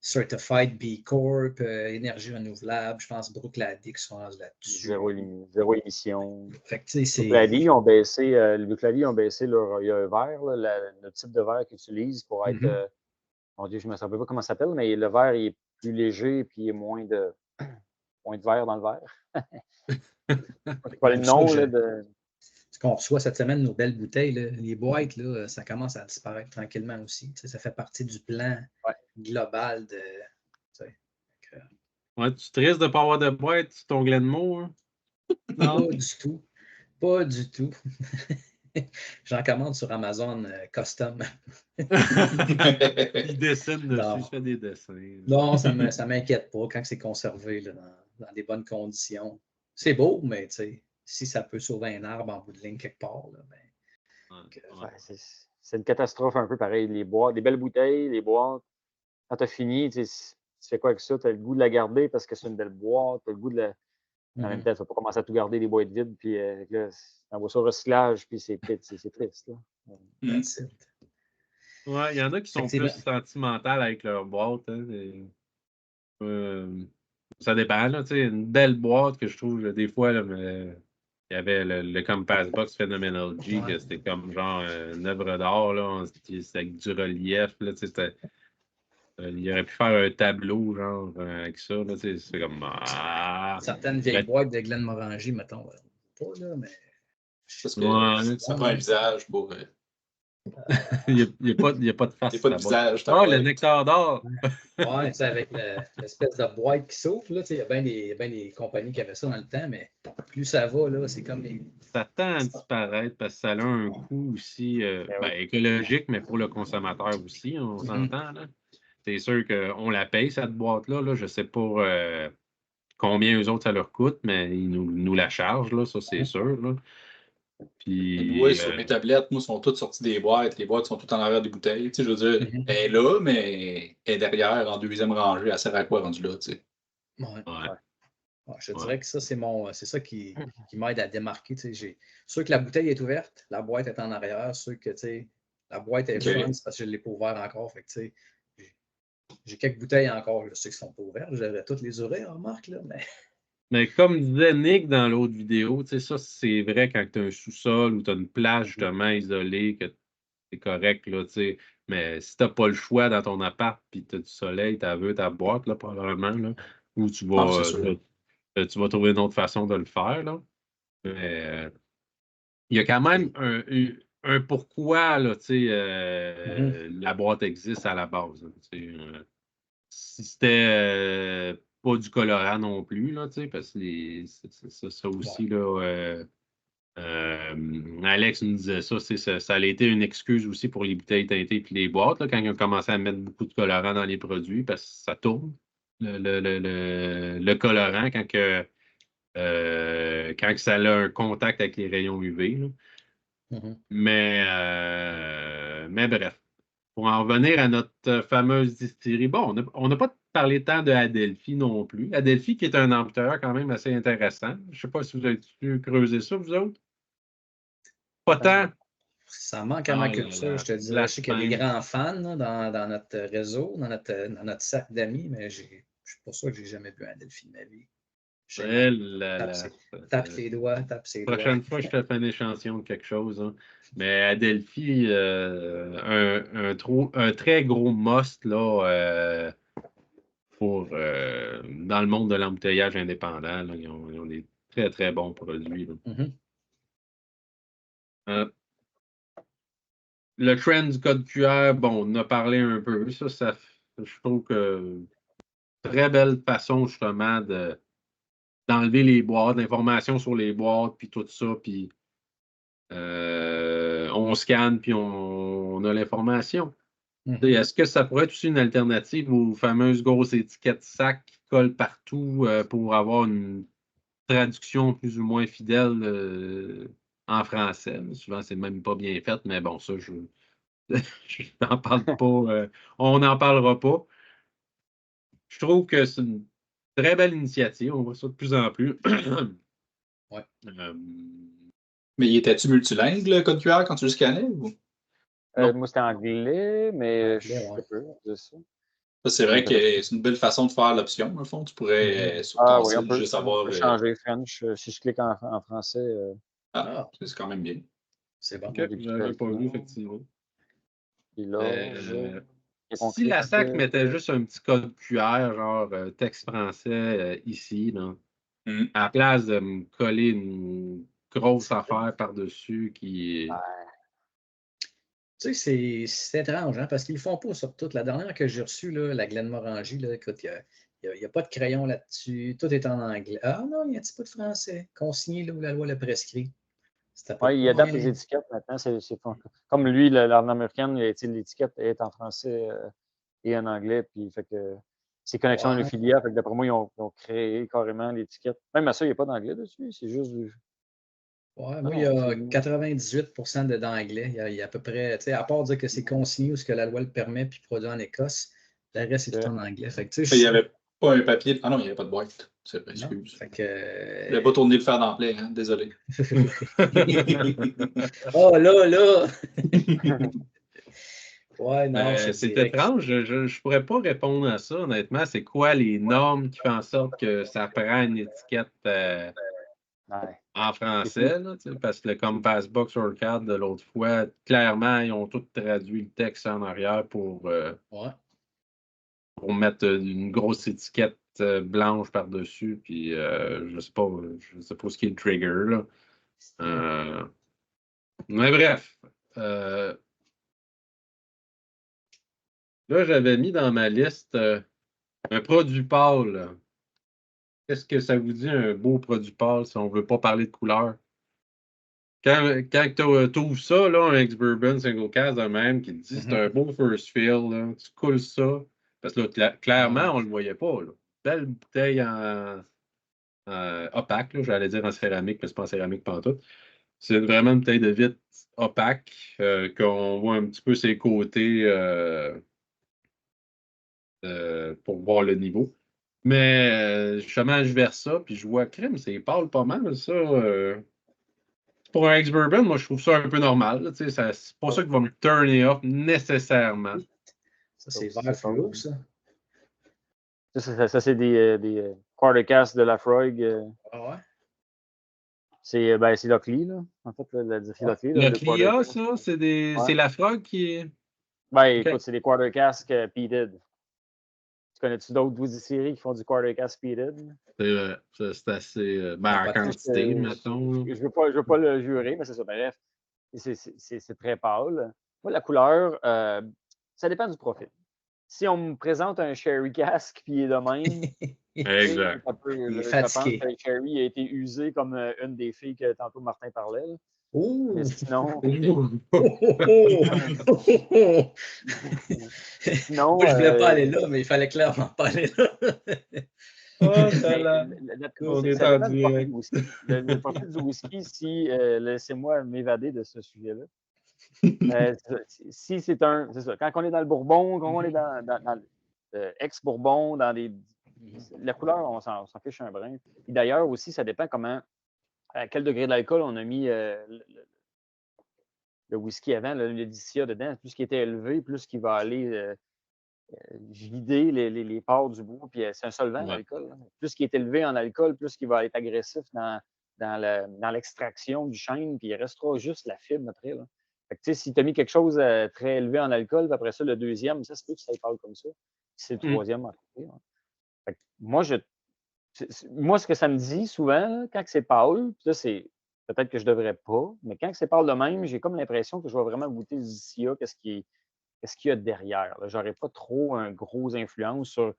Certified B Corp, énergie renouvelable. Je pense Brooklady qui sont là-dessus. Zéro émission. Fait que, Brooklady ont baissé, leur, il y a un verre, là, le type de verre qu'ils utilisent pour être. Mon Dieu, je ne me rappelle pas comment ça s'appelle, mais le verre il est plus léger et il y a moins de verre dans le verre. C'est pas le nom de. Ce qu'on reçoit cette semaine, nos belles bouteilles, là, les boîtes, là, ça commence à disparaître tranquillement aussi. Ça fait partie du plan global de. Ouais, tu te risques de ne pas avoir de boîte sur ton Glenmore? Hein? Non, pas du tout. Pas du tout. J'en commande sur Amazon Custom. Il dessine dessus, je fais des dessins. Non, ça ne m'inquiète pas quand c'est conservé là, dans des bonnes conditions. C'est beau, mais si ça peut sauver un arbre en bout de ligne quelque part, là, c'est une catastrophe un peu pareil. Les boîtes, des belles bouteilles, les boîtes. Quand tu as fini, tu fais quoi avec ça? Tu as le goût de la garder parce que c'est une belle boîte. Tu as le goût de la. En même temps, tu ne vas pas commencer à tout garder des boîtes vides, puis là, on va sur le recyclage, puis c'est triste. Là. Ouais, il y en a qui sont plus sentimentales avec leur boîte. Hein, ça dépend. Là, une belle boîte que je trouve, des fois, là, il y avait le Compass Box Phenomenal G, que c'était comme genre une œuvre d'art. C'était avec du relief. Là, il aurait pu faire un tableau genre avec ça. Là, c'est comme. Certaines vieilles boîtes de Glenn Morangy, mettons. Pas là, mais. Parce que ça prend un visage pour. Il n'y a pas de face. Il n'y a pas de visage. Le nectar d'or! Oui, avec l'espèce de boîte qui s'ouvre. Il y a bien des compagnies qui avaient ça dans le temps, mais plus ça va, là, c'est comme les. Ça tend à disparaître parce que ça a un coût aussi écologique, mais pour le consommateur aussi, on s'entend. C'est sûr qu'on la paye, cette boîte-là. Là. Je ne sais pas combien eux autres ça leur coûte, mais ils nous la chargent, là, ça c'est sûr. Là. Puis, oui, sur mes tablettes, moi, sont toutes sorties des boîtes. Les boîtes sont toutes en arrière des bouteilles. Je veux dire, elle est là, mais elle est derrière, en deuxième rangée. Elle sert à quoi rendu là? Je dirais que ça, c'est ça qui m'aide à démarquer. Sûr que la bouteille est ouverte, la boîte est en arrière. Sûr que la boîte est front, c'est parce que je ne l'ai pas ouverte encore. Fait que, j'ai quelques bouteilles encore, je sais qu'elles ne sont pas ouvertes. Je devrais toutes les ouvrir, remarque, là, mais. Mais comme disait Nick dans l'autre vidéo, ça, c'est vrai quand tu as un sous-sol ou tu as une plage justement isolée, que c'est correct, là, mais si tu n'as pas le choix dans ton appart puis tu as du soleil, tu as ta boîte, là, probablement, là, ou tu vas trouver une autre façon de le faire. Là. Mais il y a quand même un pourquoi là, la boîte existe à la base. Si c'était pas du Colorant non plus, là, parce que ça aussi, là, Alex nous disait ça, ça a été une excuse aussi pour les bouteilles teintées et les boîtes, là, quand ils ont commencé à mettre beaucoup de colorant dans les produits, parce que ça tourne, le colorant, quand ça a un contact avec les rayons UV. Là. Mhm. Mais bref, pour en revenir à notre fameuse distillerie, bon, on n'a pas parlé tant de Adelphi non plus. Adelphi qui est un ampteur quand même assez intéressant. Je ne sais pas si vous avez pu creuser ça, vous autres. Pas tant. Ça manque à Ah ma là culture, là, je te dirais. Je sais place qu'il y a des même. grands fans là, dans notre réseau, dans notre cercle d'amis, mais je suis pour ça que j'ai jamais bu un Delphine de ma vie. Shame on. Là Tape, là. tape ses doigts, tape ses doigts. Prochaine fois, je te fais un échantillon de quelque chose. Hein. Mais Adelphi, un très gros must là, dans le monde de l'embouteillage indépendant. Là. Ils ont des très, très bons produits. Là. Mhm. Le trend du code QR, bon, on en a parlé un peu. Je trouve que très belle façon justement d'enlever les boîtes, l'information sur les boîtes, puis tout ça, puis on scanne, puis on a l'information. Mhm. Est-ce que ça pourrait être aussi une alternative aux fameuses grosses étiquettes sac qui collent partout pour avoir une traduction plus ou moins fidèle en français? Souvent, c'est même pas bien fait, mais bon, ça, je n'en parle pas. On n'en parlera pas. Je trouve que c'est une très belle initiative. On voit ça de plus en plus. Ouais. Mais il était-tu multilingue, le code QR, quand tu le scannais? Ou? Non. Moi, c'était anglais, mais je Anglais, sais ouais. peu de ça. Ça, c'est vrai que c'est une belle façon de faire l'option, au fond. Tu pourrais, sur Ah ton oui, site, juste on avoir. peut changer French. Si je clique en français, Ah, c'est quand même bien. C'est bon. OK, je n'avais pas vu, effectivement. puis là, on Si la clique. SAC mettait juste un petit code QR, genre texte français ici, là, Mm. à la place de me coller une grosse affaire par-dessus qui. Tu sais, c'est étrange, hein, parce qu'ils ne le font pas sur tout. La dernière que j'ai reçue, là, la Glenmorangie, là, écoute, il n'y a pas de crayon là-dessus. Tout est en anglais. Ah non, il y a un petit peu de français. Consigné là où la loi le prescrit. C'est à peu Oui, il près. adapte les étiquettes maintenant. Comme lui, l'arme américaine, l'étiquette est en français et en anglais. Puis, fait que c'est connexion à Ouais. une filière. Fait que d'après moi, ils ont créé carrément l'étiquette. Même à ça, il n'y a pas d'anglais dessus. C'est juste du. Ouais, Non, moi, il y non, a 98% d'anglais. Il y a à peu près, tu sais, à part dire que c'est consigné ou ce que la loi le permet, puis produit en Écosse, le reste, c'est tout en anglais. Fait que, tu sais, Il n'y avait pas un papier. Ah non, il n'y avait pas de boîte. C'est vrai, non. excuse. Fait Je n'avais pas que. tourné le fer d'emblée, hein? Désolé. Oh là! Ouais, non, je Mais te c'est dirais que. étrange, je ne pourrais pas répondre à ça, honnêtement. C'est quoi les normes qui font en sorte que ça prend une étiquette Ouais. en français, là, parce que le Compass Box or Card de l'autre fois, clairement, ils ont tout traduit le texte en arrière Ouais. pour mettre une grosse étiquette blanche par-dessus, puis je sais pas ce qui est le trigger, là. Mais bref, là, j'avais mis dans ma liste un produit pâle. Qu'est-ce que ça vous dit, un beau produit pâle, si on ne veut pas parler de couleur? Quand tu ouvres ça, là, un ex-bourbon single cask de même, qui te dit c'est un beau first fill, là, tu coules ça. Parce que là, clairement, on ne le voyait pas. Là. Belle bouteille en opaque, là, j'allais dire en céramique, mais c'est pas en céramique pantoute. C'est vraiment une bouteille de vitre opaque, qu'on voit un petit peu ses côtés pour voir le niveau. Mais justement, je verse ça, puis je vois crème, c'est pâle pas mal, ça. Pour un ex-bourbon, moi, je trouve ça un peu normal. Là, c'est pas ça qui va me turner off nécessairement. Ça, c'est vert fluo, ça. Ça, c'est des quarter casks de Lafroig. Ah ouais? C'est Lockley, là. En fait, c'est Lockley, Le le quarter Clia, cask. ça, Ouais. c'est la frog qui est. Écoute, OK. c'est des quarter casks peated. Tu connais-tu d'autres distilleries qui font du quarter cask peated? C'est assez. Ben, en quantité, mettons. Je veux pas le jurer, mais c'est ça. Bref, c'est très pâle. Moi, la couleur, ça dépend du profil. Si on me présente un sherry cask puis il est de même, Exact. Il est Je pense fatigué. que Sherry a été usé comme une des filles que tantôt Martin parlait. Là. Ouh! Mais sinon, sinon Moi, je voulais pas aller là, mais il fallait clairement pas aller là. Oh, mais là, on est ça en dépend du profil direct. du whisky. Le profil du whisky, si, laissez-moi m'évader de ce sujet-là. Si c'est ça, quand on est dans le Bourbon, quand on est dans ex-Bourbon, dans des. La couleur, on s'en fiche un brin. Et d'ailleurs aussi, ça dépend à quel degré d'alcool on a mis le whisky avant, le DCA dedans. Plus qu'il était élevé, plus qu'il va aller vider les pores du bois. Puis c'est un solvant, Ouais. l'alcool. Hein. Plus qu'il est élevé en alcool, plus qu'il va être agressif dans l'extraction du chêne, puis il restera juste la fibre après. Là. Fait que, si tu as mis quelque chose très élevé en alcool, puis après ça, le deuxième, ça se peut que ça parle comme ça. Puis c'est le troisième en côté. Hein. Fait que moi, ce que ça me dit souvent, là, quand c'est pâle, puis là, c'est peut-être que je ne devrais pas, mais quand c'est pâle de même, j'ai comme l'impression que je vais vraiment goûter le Zia, qu'est-ce qu'il y a derrière. Je n'aurais pas trop un gros influence sur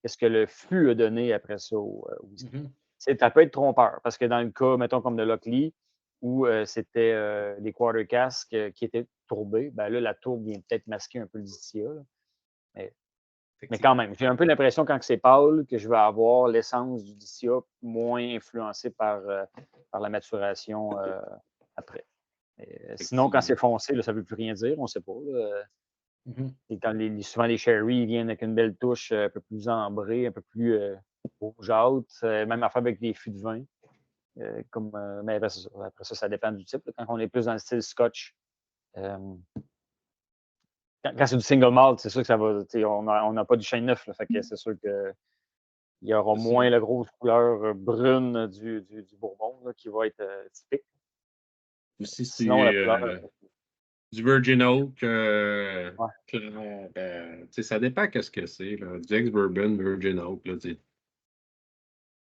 qu'est-ce que le fût a donné après ça au whisky. Ça peut être trompeur, parce que dans le cas, mettons, comme de Lockley, où c'était des quarter casks qui étaient tourbés, ben là, la tourbe vient peut-être masquer un peu le Zia. Mais quand même, j'ai un peu l'impression quand c'est pâle que je vais avoir l'essence du DCA moins influencée par la maturation après. Sinon, quand c'est foncé, là, ça ne veut plus rien dire, on ne sait pas. Et souvent, les sherry viennent avec une belle touche un peu plus ambrée, un peu plus rougeâtre, même affaire avec des fûts de vin. Mais après ça, ça dépend du type. Là. Quand on est plus dans le style scotch, quand c'est du single malt, c'est sûr que ça va. On n'a pas du chêne neuf. Là, fait que c'est sûr qu'il y aura moins la grosse couleur brune du bourbon là, qui va être typique. Aussi, Sinon, la couleur. Du Virgin Oak, ça dépend qu'est-ce que c'est. Du ex-bourbon, Virgin Oak, là, ça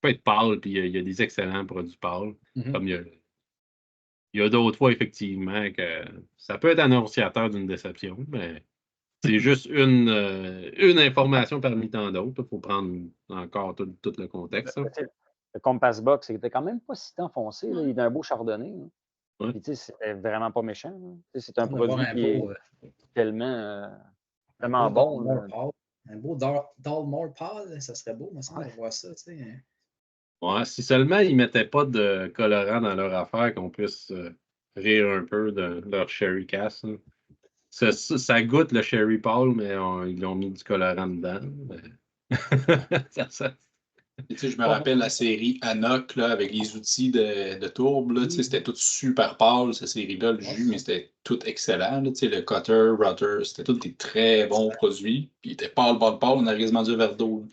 peut être pâle, puis il y a des excellents produits pâles. Comme il y a d'autres fois, effectivement, que ça peut être annonciateur d'une déception, mais c'est juste une information parmi tant d'autres. Il faut prendre encore tout le contexte. Le Compass Box, c'était quand même pas si tant foncé. Là. Il est un beau chardonnay. Ouais. Puis, c'était vraiment pas méchant. C'est un produit qui est tellement bon. Un beau Dalmore pâle, ça serait beau, mais ça, on voit ça. Ouais, si seulement ils ne mettaient pas de colorant dans leur affaire, qu'on puisse rire un peu de leur sherry cask. Ça goûte le sherry pâle, mais ils l'ont mis du colorant dedans. Je me rappelle la série Anok là, avec les outils de tourbe. Là, c'était tout super pâle, cette série-là, le jus, mais c'était tout excellent. Là, le cutter, router, c'était tous des très bons produits. Puis il était pâle, on a quasiment du verre d'eau.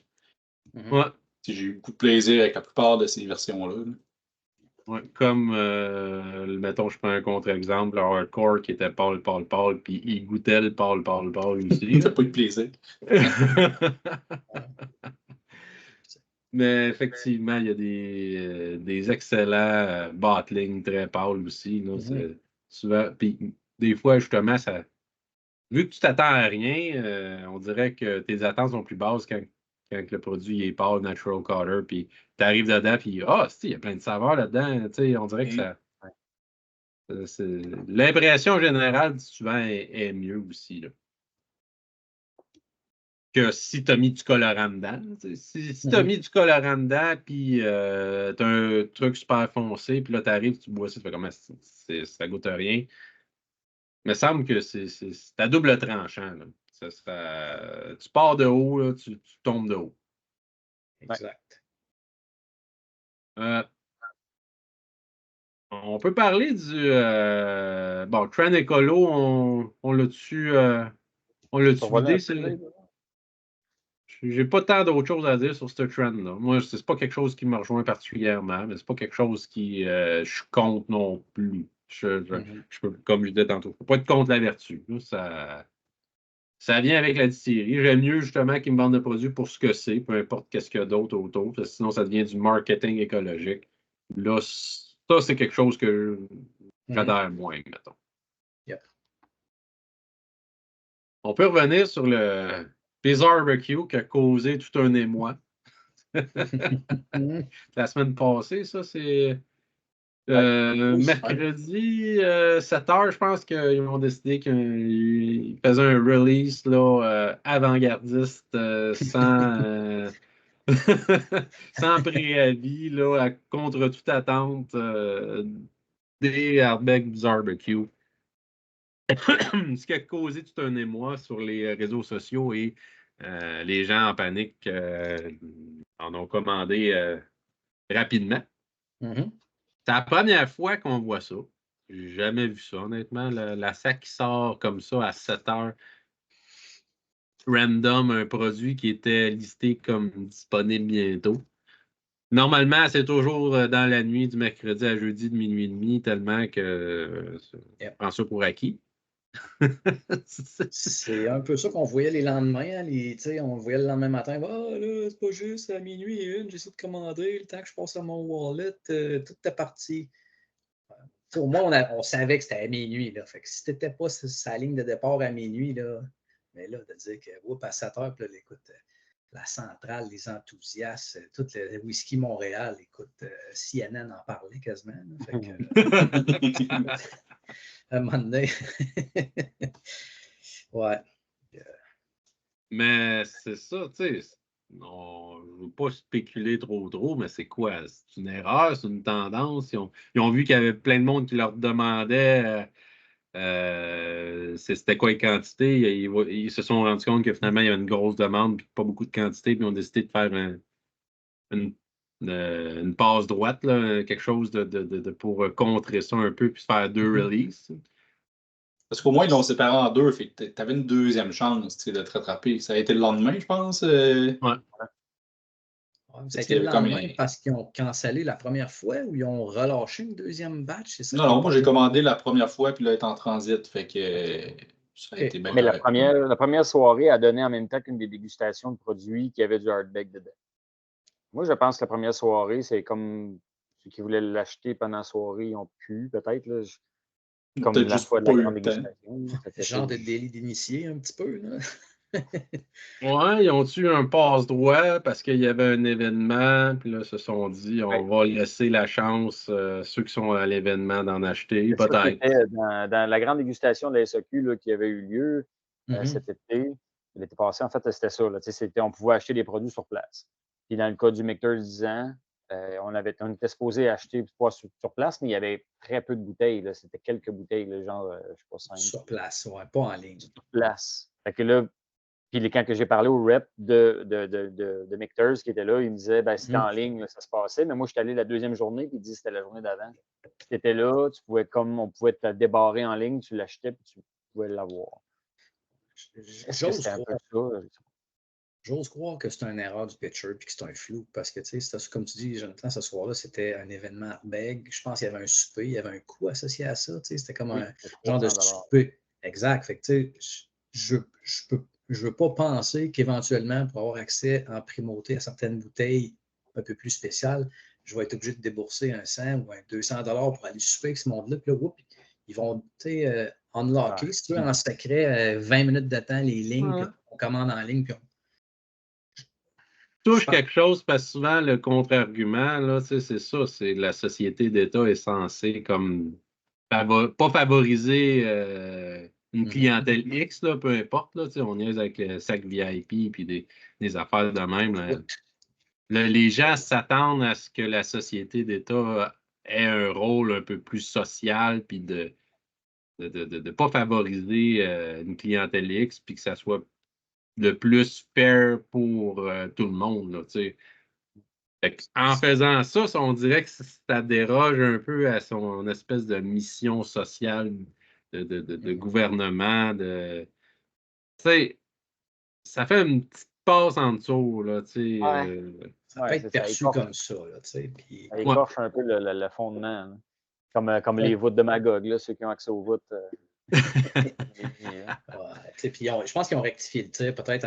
Ouais. J'ai eu beaucoup de plaisir avec la plupart de ces versions-là. Là. Ouais, comme, mettons, je prends un contre-exemple, le hardcore qui était pâle, puis il goûtait le pâle aussi. T'as pas eu de plaisir. Mais effectivement, il y a des excellents bottling très pâles aussi. Là, souvent, puis des fois, justement, vu que tu t'attends à rien, on dirait que tes attentes sont plus basses quand le produit est pâle, natural color, puis tu arrives dedans, puis il y a plein de saveurs là-dedans. On dirait que ça. L'impression générale, souvent, est mieux aussi. Là. Que si tu as mis du colorant dedans. Si tu as mis du colorant dedans, puis tu as un truc super foncé, puis là, tu arrives, tu bois ça, tu fais comme ça goûte à rien. Il me semble que c'est à double tranchant. Là. Tu pars de haut, là, tu tombes de haut. Exact. On peut parler du. Bon, Trend Écolo, on l'a-tu vidé? J'ai pas tant d'autres choses à dire sur ce trend-là. Moi, c'est pas quelque chose qui me rejoint particulièrement, mais c'est pas quelque chose qui je compte non plus. Je peux, comme je disais tantôt, je peux pas être contre la vertu. Là, ça vient avec la distillerie. J'aime mieux justement qu'ils me vendent le produit pour ce que c'est, peu importe qu'est-ce qu'il y a d'autre autour. Sinon, ça devient du marketing écologique. Là, ça, c'est quelque chose que j'adhère moins, mettons. Yep. On peut revenir sur le Bizarre Barbecue qui a causé tout un émoi. La semaine passée, ça, c'est mercredi, 7 h, je pense qu'ils ont décidé qu'ils faisaient un release là, avant-gardiste sans, sans préavis, là, contre toute attente des Ardbeg Barbecue. Ce qui a causé tout un émoi sur les réseaux sociaux et les gens en panique en ont commandé rapidement. Mhm. C'est la première fois qu'on voit ça. J'ai jamais vu ça, honnêtement. La SAC qui sort comme ça à 7 h, random, un produit qui était listé comme disponible bientôt. Normalement, c'est toujours dans la nuit du mercredi à jeudi de minuit et demi, tellement que je prends ça pour acquis. C'est un peu ça qu'on voyait les lendemains. On voyait le lendemain matin. Ah, là, c'est pas juste à minuit et une, j'essaie de commander. Le temps que je passe à mon wallet, toute ta partie. Au moins, on savait que c'était à minuit. Là. Fait que si tu n'étais pas sur sa ligne de départ à minuit, là, mais là, de dire que à 7 heures, puis là, écoute, la centrale, les enthousiastes, tout le whisky Montréal, écoute, CNN en parlait quasiment. Là. Fait que, à un moment donné. Ouais. Mais c'est ça, tu sais. Je ne veux pas spéculer trop, mais c'est quoi? C'est une erreur, c'est une tendance. Ils ont vu qu'il y avait plein de monde qui leur demandait c'était quoi les quantités. Ils se sont rendus compte que finalement, il y avait une grosse demande et pas beaucoup de quantité, puis ils ont décidé de faire une passe droite, là, quelque chose pour contrer ça un peu, puis faire 2 releases. Parce qu'au moins, ils l'ont séparé en 2. Fait que tu avais une deuxième chance de te rattraper. Ça a été le lendemain, je pense. Ouais. Ça a été le lendemain parce qu'ils ont cancellé la première fois ou ils ont relâché une deuxième batch? C'est ça non, moi j'ai commandé la première fois puis là, elle est en transit. Fait que ça a été bien. Mais la première soirée a donné en même temps qu'une des dégustations de produits qui avait du Ardbeg dedans. Moi, je pense que la première soirée, c'est comme ceux qui voulaient l'acheter pendant la soirée, ils ont pu, peut-être. Là, comme la fois de la grande dégustation. Genre de délit d'initié un petit peu. Là. Ouais, ils ont eu un passe-droit parce qu'il y avait un événement, puis là, ils se sont dit, on va laisser la chance, ceux qui sont à l'événement, d'en acheter, peut-être. Dans la grande dégustation de la SAQ là, qui avait eu lieu cet été, l'été passé, en fait, c'était ça. Là, on pouvait acheter des produits sur place. Puis dans le cas du Michter 10 ans, on était supposé acheter pas sur place, mais il y avait très peu de bouteilles. C'était quelques bouteilles, là, genre, je sais pas, 5. Sur place, ouais, pas en ligne. Sur place. Fait que là, puis quand j'ai parlé au rep de Michters qui était là, il me disait c'était en ligne, là, ça se passait. Mais moi, je suis allé la deuxième journée, puis il dit que c'était la journée d'avant. Tu étais là, on pouvait te débarrer en ligne, tu l'achetais, puis tu pouvais l'avoir. Est-ce que c'était un peu ça? J'ose croire que c'est une erreur du pitcher puis que c'est un flou parce que, tu sais, comme tu dis, Jonathan, ce soir-là, c'était un événement Ardbeg. Je pense qu'il y avait un souper, il y avait un coût associé à ça. Tu sais, c'était comme un genre de souper. Exact. Fait que, tu sais, je veux pas penser qu'éventuellement, pour avoir accès en primauté à certaines bouteilles un peu plus spéciales, je vais être obligé de débourser un 100 ou un 200 $ pour aller souper avec ce monde-là. Puis là, ils vont, tu sais, unlocker, si tu veux, en secret, 20 minutes de temps, les lignes, puis on commande en ligne, puis on touche quelque chose parce que souvent le contre-argument, là, c'est ça, c'est la société d'État est censée comme pas favoriser une clientèle X, là, peu importe, là, on niaise avec le sac VIP puis des affaires de même. Là. Les gens s'attendent à ce que la société d'État ait un rôle un peu plus social puis de pas favoriser une clientèle X puis que ça soit le plus fair pour tout le monde. Là, en faisant ça, on dirait que ça déroge un peu à son espèce de mission sociale de gouvernement. Ça fait une petite passe en dessous. Là, ça peut être perçu comme ça. Là, puis... Ça écorche un peu le fondement. Comme les voûtes de Magog, là, ceux qui ont accès aux voûtes. Puis je pense qu'ils ont rectifié le tir. Peut-être,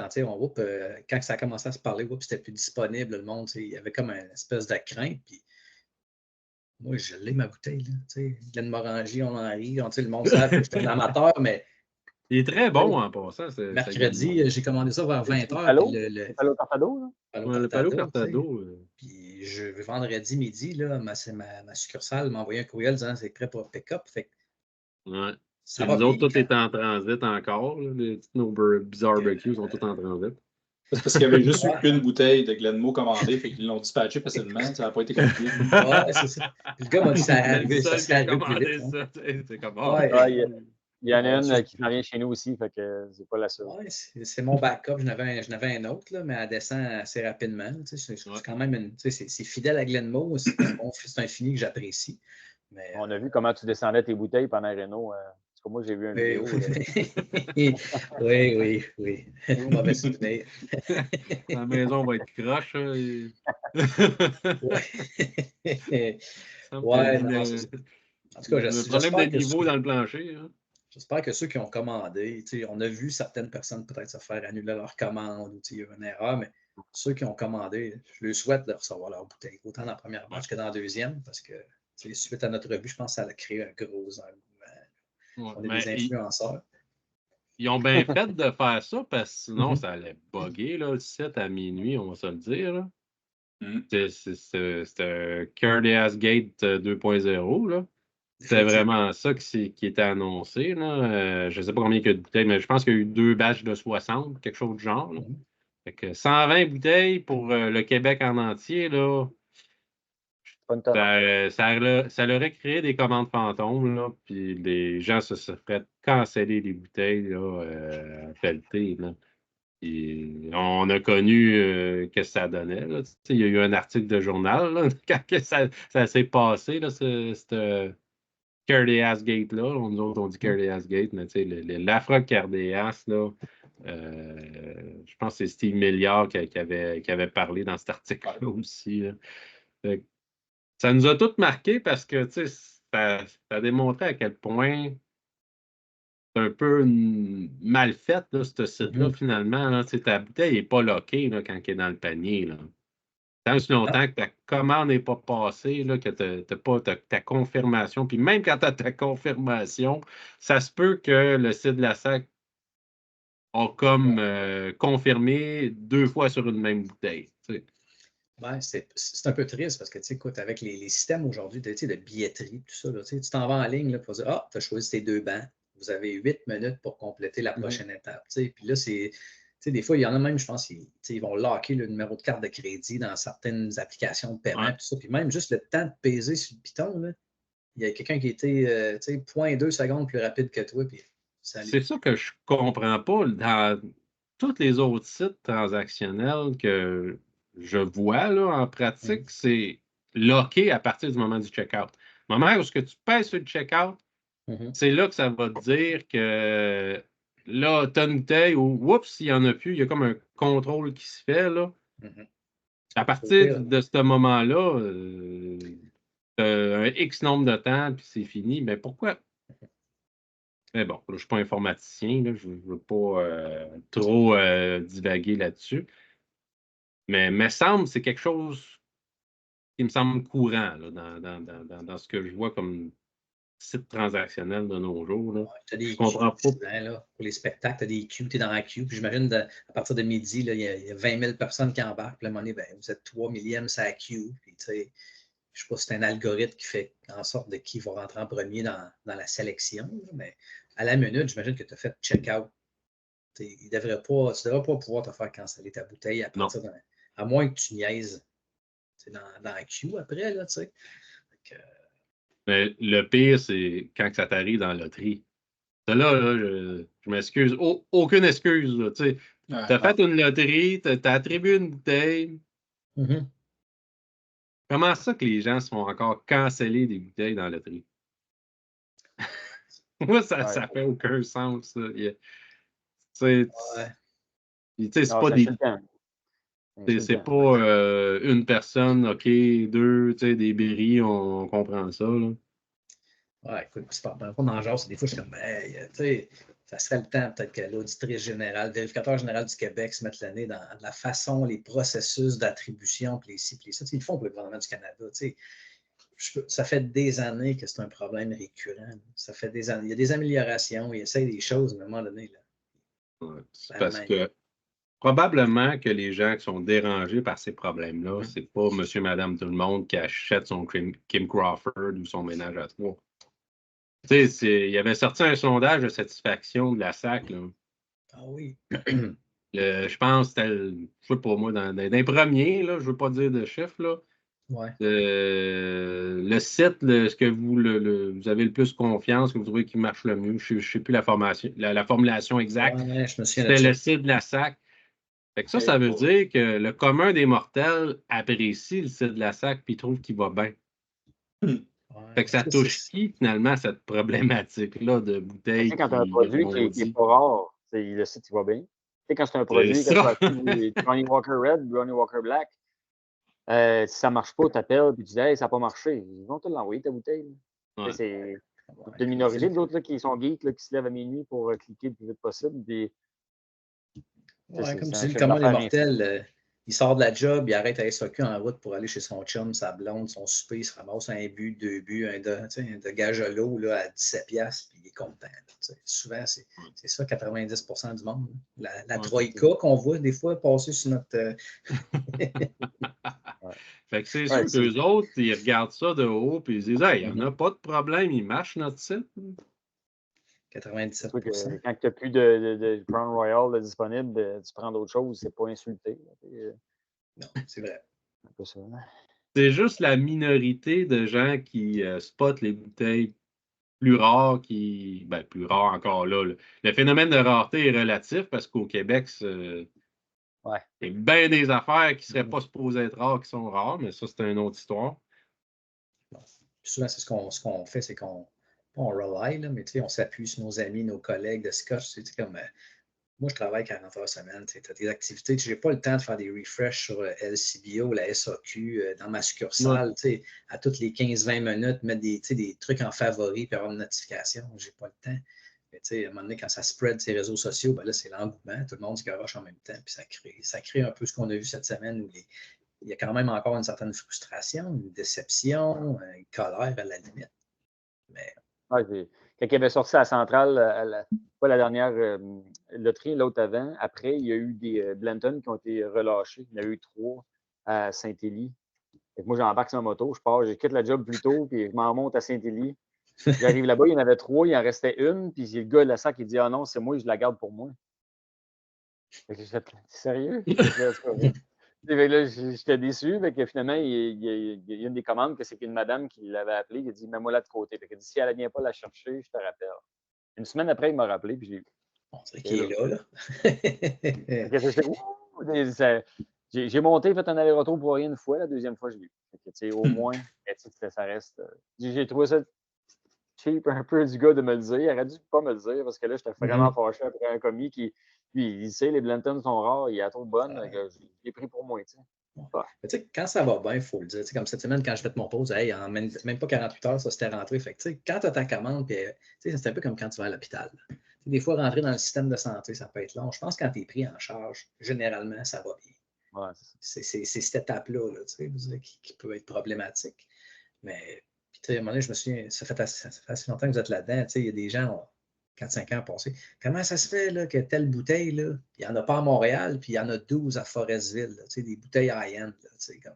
quand ça a commencé à se parler, c'était plus disponible, le monde, il y avait comme une espèce de crainte. Puis moi, je l'ai, ma bouteille. Glenmorangie, on en rit. Le monde sait que je suis un amateur, mais Il est très bon en passant. Mercredi, j'ai commandé ça vers 20h. Le Palo Cortado, là? Le Palo Tu sais. Cortado. Puis vendredi midi, là, ma succursale m'a envoyé un courriel disant que c'est prêt pour pick-up. Fait Ouais. ça Puis va nous autres, bien. tout est en transit encore. Là. Nos Bizarre Barbecue sont tous en transit. C'est parce qu'il y avait juste une bouteille de Glenmo commandée, fait qu'ils l'ont dispatché facilement. Ça n'a pas été compliqué. Ouais, c'est ça. Puis le gars m'a dit que ça C'est le seul qui a arrivé plus commandé vite. ça. C'est comme Ouais. Il y en a une qui s'en vient chez nous aussi, fait que c'est pas la seule. Ouais, c'est mon backup. J'en avais un autre, là, mais elle descend assez rapidement. C'est quand même c'est fidèle à Glenmo. C'est un fini que j'apprécie. Mais, On a vu comment tu descendais tes bouteilles pendant Renault. Parce que moi, j'ai vu une vidéo. Oui. Mauvais souvenir. La maison va être croche. Ouais, non, en tout cas, le problème de j'espère que niveau dans le plancher. Hein. J'espère que ceux qui ont commandé, on a vu certaines personnes peut-être se faire annuler leur commande ou il y a eu une erreur, mais ceux qui ont commandé, je leur souhaite de recevoir leur bouteille, autant dans la première batch que dans la deuxième, parce que suite à notre revue, je pense que ça a créé un gros engouement. On est des influenceurs. Ils ont bien fait de faire ça parce que sinon, ça allait bugger là, le site à minuit, on va se le dire. Là. C'est un Cardias Gate 2.0. Là. C'était vraiment ça qui était annoncé. Là. Je ne sais pas combien il y a de bouteilles, mais je pense qu'il y a eu 2 batchs de 60, quelque chose du genre. Là. Fait que 120 bouteilles pour le Québec en entier, là, ça leur aurait créé des commandes fantômes, là, puis les gens se feraient canceller les bouteilles là, à pelleter. Là. Et on a connu ce que ça donnait. Là. Il y a eu un article de journal là, quand ça s'est passé, là, ce Cardias Gate là. Nous autres, on dit Cardias Gate, mais l'Afro Cardias, là, je pense que c'est Steve Milliard qui avait parlé dans cet article-là aussi. Là. Ça nous a tous marqué parce que ça a démontré à quel point c'est un peu mal fait, là, ce site-là, finalement. Là, ta bouteille n'est pas lockée là, quand elle est dans le panier. Là. Tant aussi longtemps que ta commande n'est pas passée, là, que tu n'as pas ta confirmation. Puis même quand tu as ta confirmation, ça se peut que le site de la SAC a comme confirmé 2 fois sur une même bouteille. Ouais, c'est un peu triste parce que, écoute, avec les systèmes aujourd'hui de billetterie, tout ça, là, tu t'en vas en ligne pour dire ah, tu as choisi tes 2 bancs, vous avez 8 minutes pour compléter la prochaine étape. Puis là, des fois, il y en a même, je pense, ils vont locker le numéro de carte de crédit dans certaines applications de paiement, tout ça. Puis même juste le temps de peser sur le piton, là, il y a quelqu'un qui était 0,2 secondes plus rapide que toi. Puis c'est ça que je comprends pas. Dans tous les autres sites transactionnels que je vois là, en pratique, c'est locké à partir du moment du checkout. Au moment où tu pèses sur le checkout, c'est là que ça va te dire que là, tu as une bouteille ou oups, il n'y en a plus, il y a comme un contrôle qui se fait. Là. À partir de ce moment-là, un X nombre de temps, puis c'est fini. Mais pourquoi? Mais bon, là, je ne suis pas informaticien, là, je ne veux pas trop divaguer là-dessus. Mais me semble que c'est quelque chose qui me semble courant là, dans ce que je vois comme site transactionnel de nos jours. Là. Tu as des je comprends pas. Là, pour les spectacles, tu as des queues, tu es dans la queue. Puis j'imagine à partir de midi, il y a 20 000 personnes qui embarquent. Puis à un moment donné, vous êtes 3 millièmes sur la queue. Puis, je ne sais pas si c'est un algorithme qui fait en sorte de qui va rentrer en premier dans la sélection. Là, mais à la minute, j'imagine que tu as fait check-out. Tu ne devrais pas pouvoir te faire canceller ta bouteille à partir à moins que tu niaises dans la queue après. Là, Mais le pire, c'est quand ça t'arrive dans la loterie. Là, je m'excuse. Aucune excuse. Tu as fait une loterie, tu as attribué une bouteille. Comment ça que les gens se font encore canceller des bouteilles dans la loterie? Moi, ça fait aucun sens. C'est pas des. C'est pas une personne, OK, 2, des bris, on comprend ça. Là. Ouais, écoute, c'est pas dans le genre, des fois, je suis comme, ça serait le temps peut-être que l'auditrice générale, le vérificateur général du Québec se mette le nez dans la façon, les processus d'attribution, puis les ci, puis les ça. Ils le font pour le gouvernement du Canada. ça fait des années que c'est un problème récurrent. Ça fait des années. Il y a des améliorations, ils essayent des choses, mais à un moment donné, là, Ouais, c'est parce que probablement que les gens qui sont dérangés par ces problèmes-là, c'est pas monsieur, madame, tout le monde qui achète son Kim Crawford ou son ménage à trois. Tu sais, il avait sorti un sondage de satisfaction de la SAC. Là. Ah oui. Je pense que c'était, je sais pas moi, dans les premiers, là, je veux pas dire de chiffre, là. Ouais. Le site, ce que vous avez le plus confiance, que vous trouvez qui marche le mieux, je ne sais plus la formulation exacte. Ouais, je me souviens C'était le site de la SAC. Fait que ça veut dire que le commun des mortels apprécie le site de la SAC et trouve qu'il va bien. Fait que ça touche qui, finalement, cette problématique-là de bouteilles quand tu as un produit qui n'est pas rare, le site, il va bien. Tu sais, quand c'est un produit, que ce soit Johnny Walker Red, Johnny Walker Black, si ça ne marche pas, tu appelles et tu dis hey, ça n'a pas marché. Ils vont te l'envoyer, ta bouteille. Ouais. C'est une minorité d'autres là, qui sont geeks, là, qui se lèvent à minuit pour cliquer le plus vite possible. Puis, ouais, comme tu dis, le commun des mortels, il sort de la job, il arrête à SAQ en route pour aller chez son chum, sa blonde, son souper, il se ramasse un but, 2 buts, un de gage à l'eau là, à 17$, puis il est content. Souvent, c'est ça, 90% du monde. La troïka qu'on voit des fois passer sur notre... Fait que c'est sûr qu'eux autres, ils regardent ça de haut, puis ils disent hey, il n'y en a pas de problème, il marche notre site. 97%. Quand tu n'as plus de Crown Royal disponible, tu prends d'autres choses, c'est pas insulté. Non, c'est vrai. C'est juste la minorité de gens qui spotent les bouteilles plus rares plus rares encore là. Le phénomène de rareté est relatif parce qu'au Québec, c'est bien des affaires qui ne seraient pas supposées être rares qui sont rares, mais ça, c'est une autre histoire. Bon. Souvent, c'est ce qu'on fait, c'est qu'on rely, là, mais on s'appuie sur nos amis, nos collègues de Scotch. Comme, moi, je travaille 40 heures semaine. Tu as des activités. Je n'ai pas le temps de faire des refreshs sur LCBO, la SAQ, dans ma succursale. À toutes les 15-20 minutes, mettre des trucs en favori puis avoir une notification. Je n'ai pas le temps. Mais à un moment donné, quand ça spread ces réseaux sociaux, ben là, c'est l'engouement. Tout le monde se garoche en même temps. Puis ça crée un peu ce qu'on a vu cette semaine où il y a quand même encore une certaine frustration, une déception, une colère à la limite. Mais... quand il avait sorti à la centrale, pas la dernière loterie, l'autre avant, après, il y a eu des Blanton qui ont été relâchés. Il y en a eu 3 à Saint-Élie. Moi, j'embarque sur ma moto, je pars, je quitte la job plus tôt, puis je m'en monte à Saint-Élie. J'arrive là-bas, il y en avait 3, il en restait une, puis le gars de la SAC, il dit ah non, c'est moi, je la garde pour moi. J'ai fait sérieux? Là, j'étais déçu. Que finalement, il y a une des commandes que c'est une madame qui l'avait appelé. Il a dit mets-moi là de côté. Il a dit si elle ne vient pas la chercher, je te rappelle. Une semaine après, il m'a rappelé. Puis on dirait qu'il est là. J'ai monté, fait un aller-retour pour rien une fois. La deuxième fois, je l'ai eu. Au moins, ça reste. J'ai trouvé ça cheap un peu du gars de me le dire. Il aurait dû pas me le dire parce que là, j'étais vraiment fâché après un commis qui. Lui, il sait, les Blanton sont rares, il est trop bonne. Je l'ai pris pour moi. Quand ça va bien, il faut le dire. Comme cette semaine, quand je fais mon pause, en même pas 48 heures, ça s'était rentré. Fait que, quand tu as ta commande, c'est un peu comme quand tu vas à l'hôpital. Des fois, rentrer dans le système de santé, ça peut être long. Je pense que quand tu es pris en charge, généralement, ça va bien. Ouais, c'est cette étape-là qui peut être problématique. Mais, à un moment donné, je me souviens, ça fait assez longtemps que vous êtes là-dedans. Il y a des gens, 4-5 ans passés. Comment ça se fait là, que telle bouteille, là, il n'y en a pas à Montréal, puis il y en a 12 à Forestville, là, des bouteilles high-end, comme,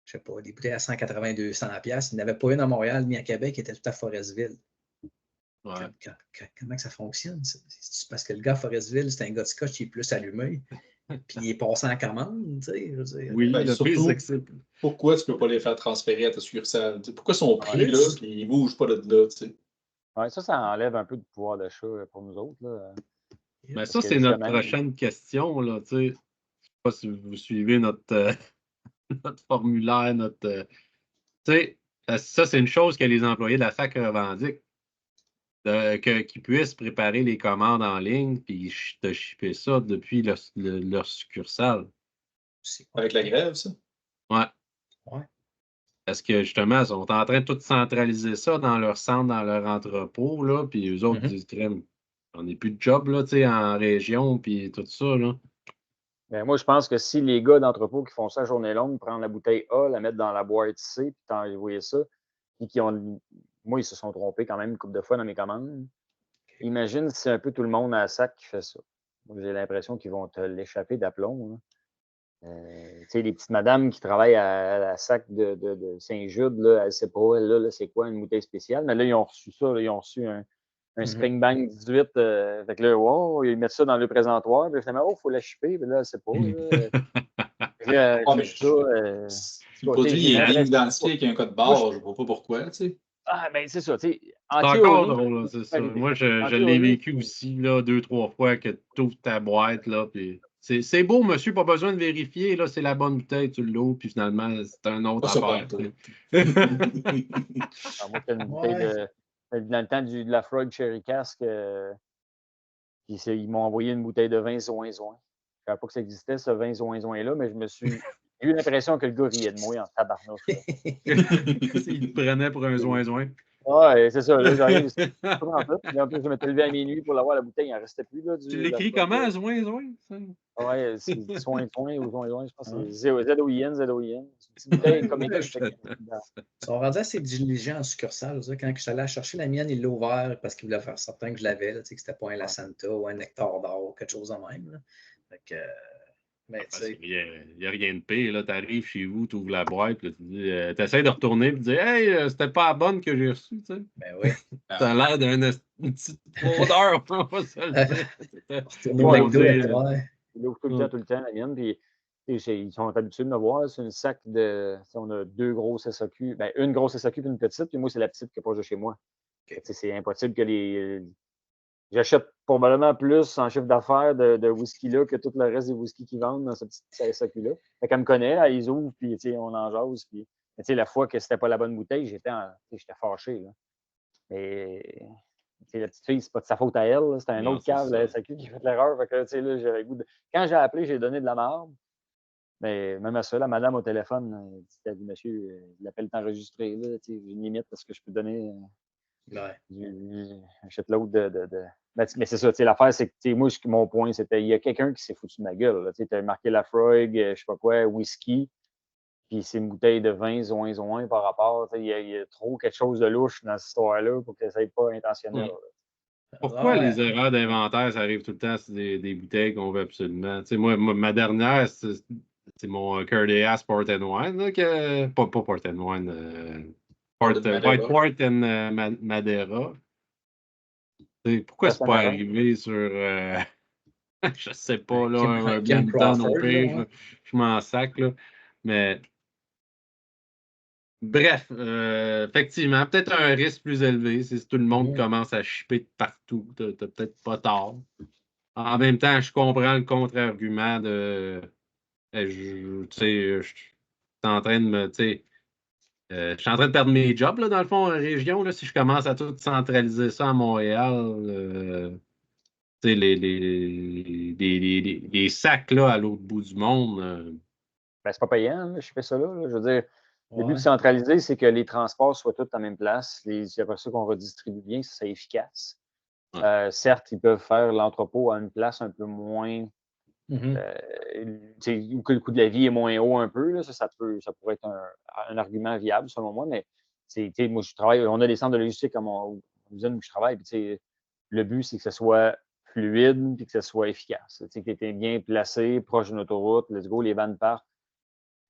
je sais pas, des bouteilles à 180-200$. Il n'y en avait pas une à Montréal ni à Québec, qui était tout à Forestville. Ouais. Comment ça fonctionne? C'est parce que le gars à Forestville, c'est un gars de Scotch qui est plus allumé, puis il est passé en commande, tu sais. Je veux dire. Oui, surtout, pourquoi tu ne peux pas les faire transférer à ta succursale? Pourquoi ils sont pris là, puis ils ne bougent pas de là, tu sais? Ouais, ça enlève un peu de pouvoir d'achat pour nous autres. Là. Mais ça, c'est notre prochaine question. Là, je ne sais pas si vous suivez notre formulaire, ça, c'est une chose que les employés de la SAC revendiquent. Qu'ils puissent préparer les commandes en ligne puis te shipper ça depuis leur succursale. Avec la grève, ça? Ouais. Parce que justement, ils sont en train de tout centraliser ça dans leur centre, dans leur entrepôt, là, puis eux autres disent on n'est plus de job là, en région, puis tout ça. Là. Ben, moi, je pense que si les gars d'entrepôt qui font ça à journée longue, prennent la bouteille A, la mettre dans la boîte C, puis t'envoyer ça, puis moi, ils se sont trompés quand même une couple de fois dans mes commandes. Imagine si c'est un peu tout le monde à la SAC qui fait ça. Moi, j'ai l'impression qu'ils vont te l'échapper d'aplomb. Tu sais, les petites madames qui travaillent à la SAC de Saint-Jude, là, elles ne savent pas, là, c'est quoi une bouteille spéciale, mais là, ils ont reçu ça, là, ils ont reçu un Springbank 18. Fait que là, wow, ils mettent ça dans le présentoir. Puis finalement, oh, il faut la shipper. Puis là, elle sait pas. Mais si le produit est bien identifié avec un code barre, je ne vois pas pourquoi, tu sais. Ah, ben c'est ça. En C'est encore théorie, drôle, c'est ça. validé. Moi, En je l'ai théorie, vécu aussi, là, 2-3 fois que tu ouvres ta boîte, là, puis c'est beau, monsieur, pas besoin de vérifier, là, c'est la bonne bouteille, tu l'ouvres, puis finalement, c'est un autre affaire. Moi, c'était une bouteille dans le temps de la Frog Cherry Cask, ils m'ont envoyé une bouteille de vin Zoin. Je ne savais pas que ça existait, ce vin Zoin-là, mais j'ai eu l'impression que le gars riait de moi en tabarnouche. Il te prenait pour un Zoin-Zoin. Ouais, c'est ça. Là, j'arrive, puis en plus, je m'étais levé à minuit pour l'avoir, la bouteille, il n'en restait plus. Là, Tu l'écris comment, Zoin-Zoin? Ouais, c'est Zoin ou Zoin, je pense que c'est Z-O-I-N. C'est une petite bouteille comique. Ils sont rendus assez diligents en succursale. Quand je suis allé chercher la mienne, ils l'ont ouvert parce qu'ils voulaient faire certain que je l'avais, que c'était pas un La Santa ou un Nectar d'or ou quelque chose de même. Là. Donc, il n'y a rien de pire. Tu arrives chez vous, tu ouvres la boîte, tu essaies de retourner et tu dis hey, c'était pas la bonne que j'ai reçue. Ben oui. Ça a l'air d'une petite odeur, on va se le dire. Il ouvre tout le temps, la mienne. Puis, ils sont habitués de me voir. C'est une sac de. On a 2 grosses SAQ. Ben, une grosse SAQ et une petite. Puis moi, c'est la petite qui est proche de chez moi. C'est impossible que j'achète probablement plus en chiffre d'affaires de whisky-là que tout le reste des whiskies qu'ils vendent dans cette petite SAQ-là. Fait qu'elle me connaît, là, ils ouvrent, puis on en jase. Puis, la fois que c'était pas la bonne bouteille, j'étais fâché. Là. Mais la petite fille, c'est pas de sa faute à elle. C'était un autre cave, la SAQ, qui a fait l'erreur. Fait que, là, j'avais goût de... Quand j'ai appelé, j'ai donné de la marde. Mais même à ça, la madame au téléphone, elle dit, monsieur, l'appel est enregistré. J'ai une limite parce que je peux donner. J'achète l'autre de... Mais c'est ça, l'affaire, c'est que moi, mon point, c'était il y a quelqu'un qui s'est foutu de ma gueule. Tu as marqué la Frog, je sais pas quoi, whisky, puis c'est une bouteille de vin Zoin par rapport. Il y a trop quelque chose de louche dans cette histoire-là pour que ça soit pas intentionnel. Pourquoi les erreurs d'inventaire, ça arrive tout le temps sur des bouteilles qu'on veut absolument? Moi, ma dernière, c'est mon Curdeas Port and Wine. Là, pas Port and Wine. White Port and Madeira. Pourquoi c'est pas arrivé sur... je sais pas, là, un Benton au pire. Je m'en sac, là. Mais... Bref, effectivement, peut-être un risque plus élevé si tout le monde commence à shipper de partout. T'as peut-être pas tort. En même temps, je comprends le contre-argument de... je suis en train de me... je suis en train de perdre mes jobs, là, dans le fond, en région. Là, si je commence à tout centraliser ça à Montréal, les sacs là, à l'autre bout du monde. Ben, c'est pas payant, je fais ça là. Je veux dire, le but de centraliser, c'est que les transports soient tous à la même place. C'est après ça qu'on redistribue bien, que ça soit efficace. Certes, ils peuvent faire l'entrepôt à une place un peu moins. Où que le coût de la vie est moins haut un peu, là, ça pourrait être un argument viable, selon moi, mais moi, je travaille, on a des centres de logistique à mon usine où je travaille, puis le but, c'est que ce soit fluide puis que ce soit efficace. Que tu étais bien placé, proche d'une autoroute, let's go, les vannes partent.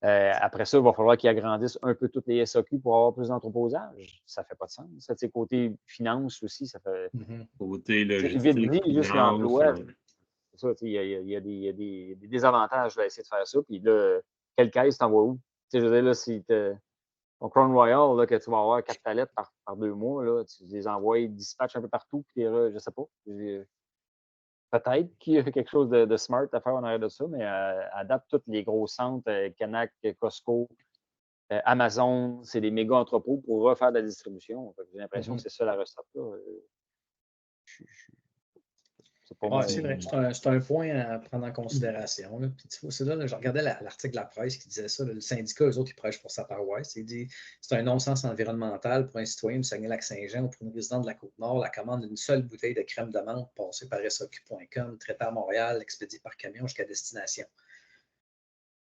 Après ça, il va falloir qu'ils agrandissent un peu toutes les SAQ pour avoir plus d'entreposage. Ça ne fait pas de sens. Ça, côté finance aussi, ça fait. Côté logistique. Vite dit, juste l'emploi. C'est ça, il y a des désavantages à essayer de faire ça. Puis là, quelle caisse t'envoies où? Je veux dire, là, si ton Crown Royal, là, que tu vas avoir 4 palettes par 2 mois, là, tu les envoies, dispatch un peu partout, puis je sais pas. Peut-être qu'il y a quelque chose de smart à faire en arrière de ça, mais à date, tous les gros centres, Canac, Costco, Amazon, c'est des méga entrepôts pour refaire de la distribution. J'ai l'impression que c'est ça la recette. C'est vrai, c'est un point à prendre en considération. Là. Puis, c'est là, je regardais l'article de la presse qui disait ça. Le syndicat, eux autres, ils prêchent pour sa paroisse. Il dit c'est un non-sens environnemental pour un citoyen du Saguenay-Lac-Saint-Jean ou pour un résident de la Côte-Nord. La commande d'une seule bouteille de crème de menthe passée par SAQ.com, traitée à Montréal, expédiée par camion jusqu'à destination.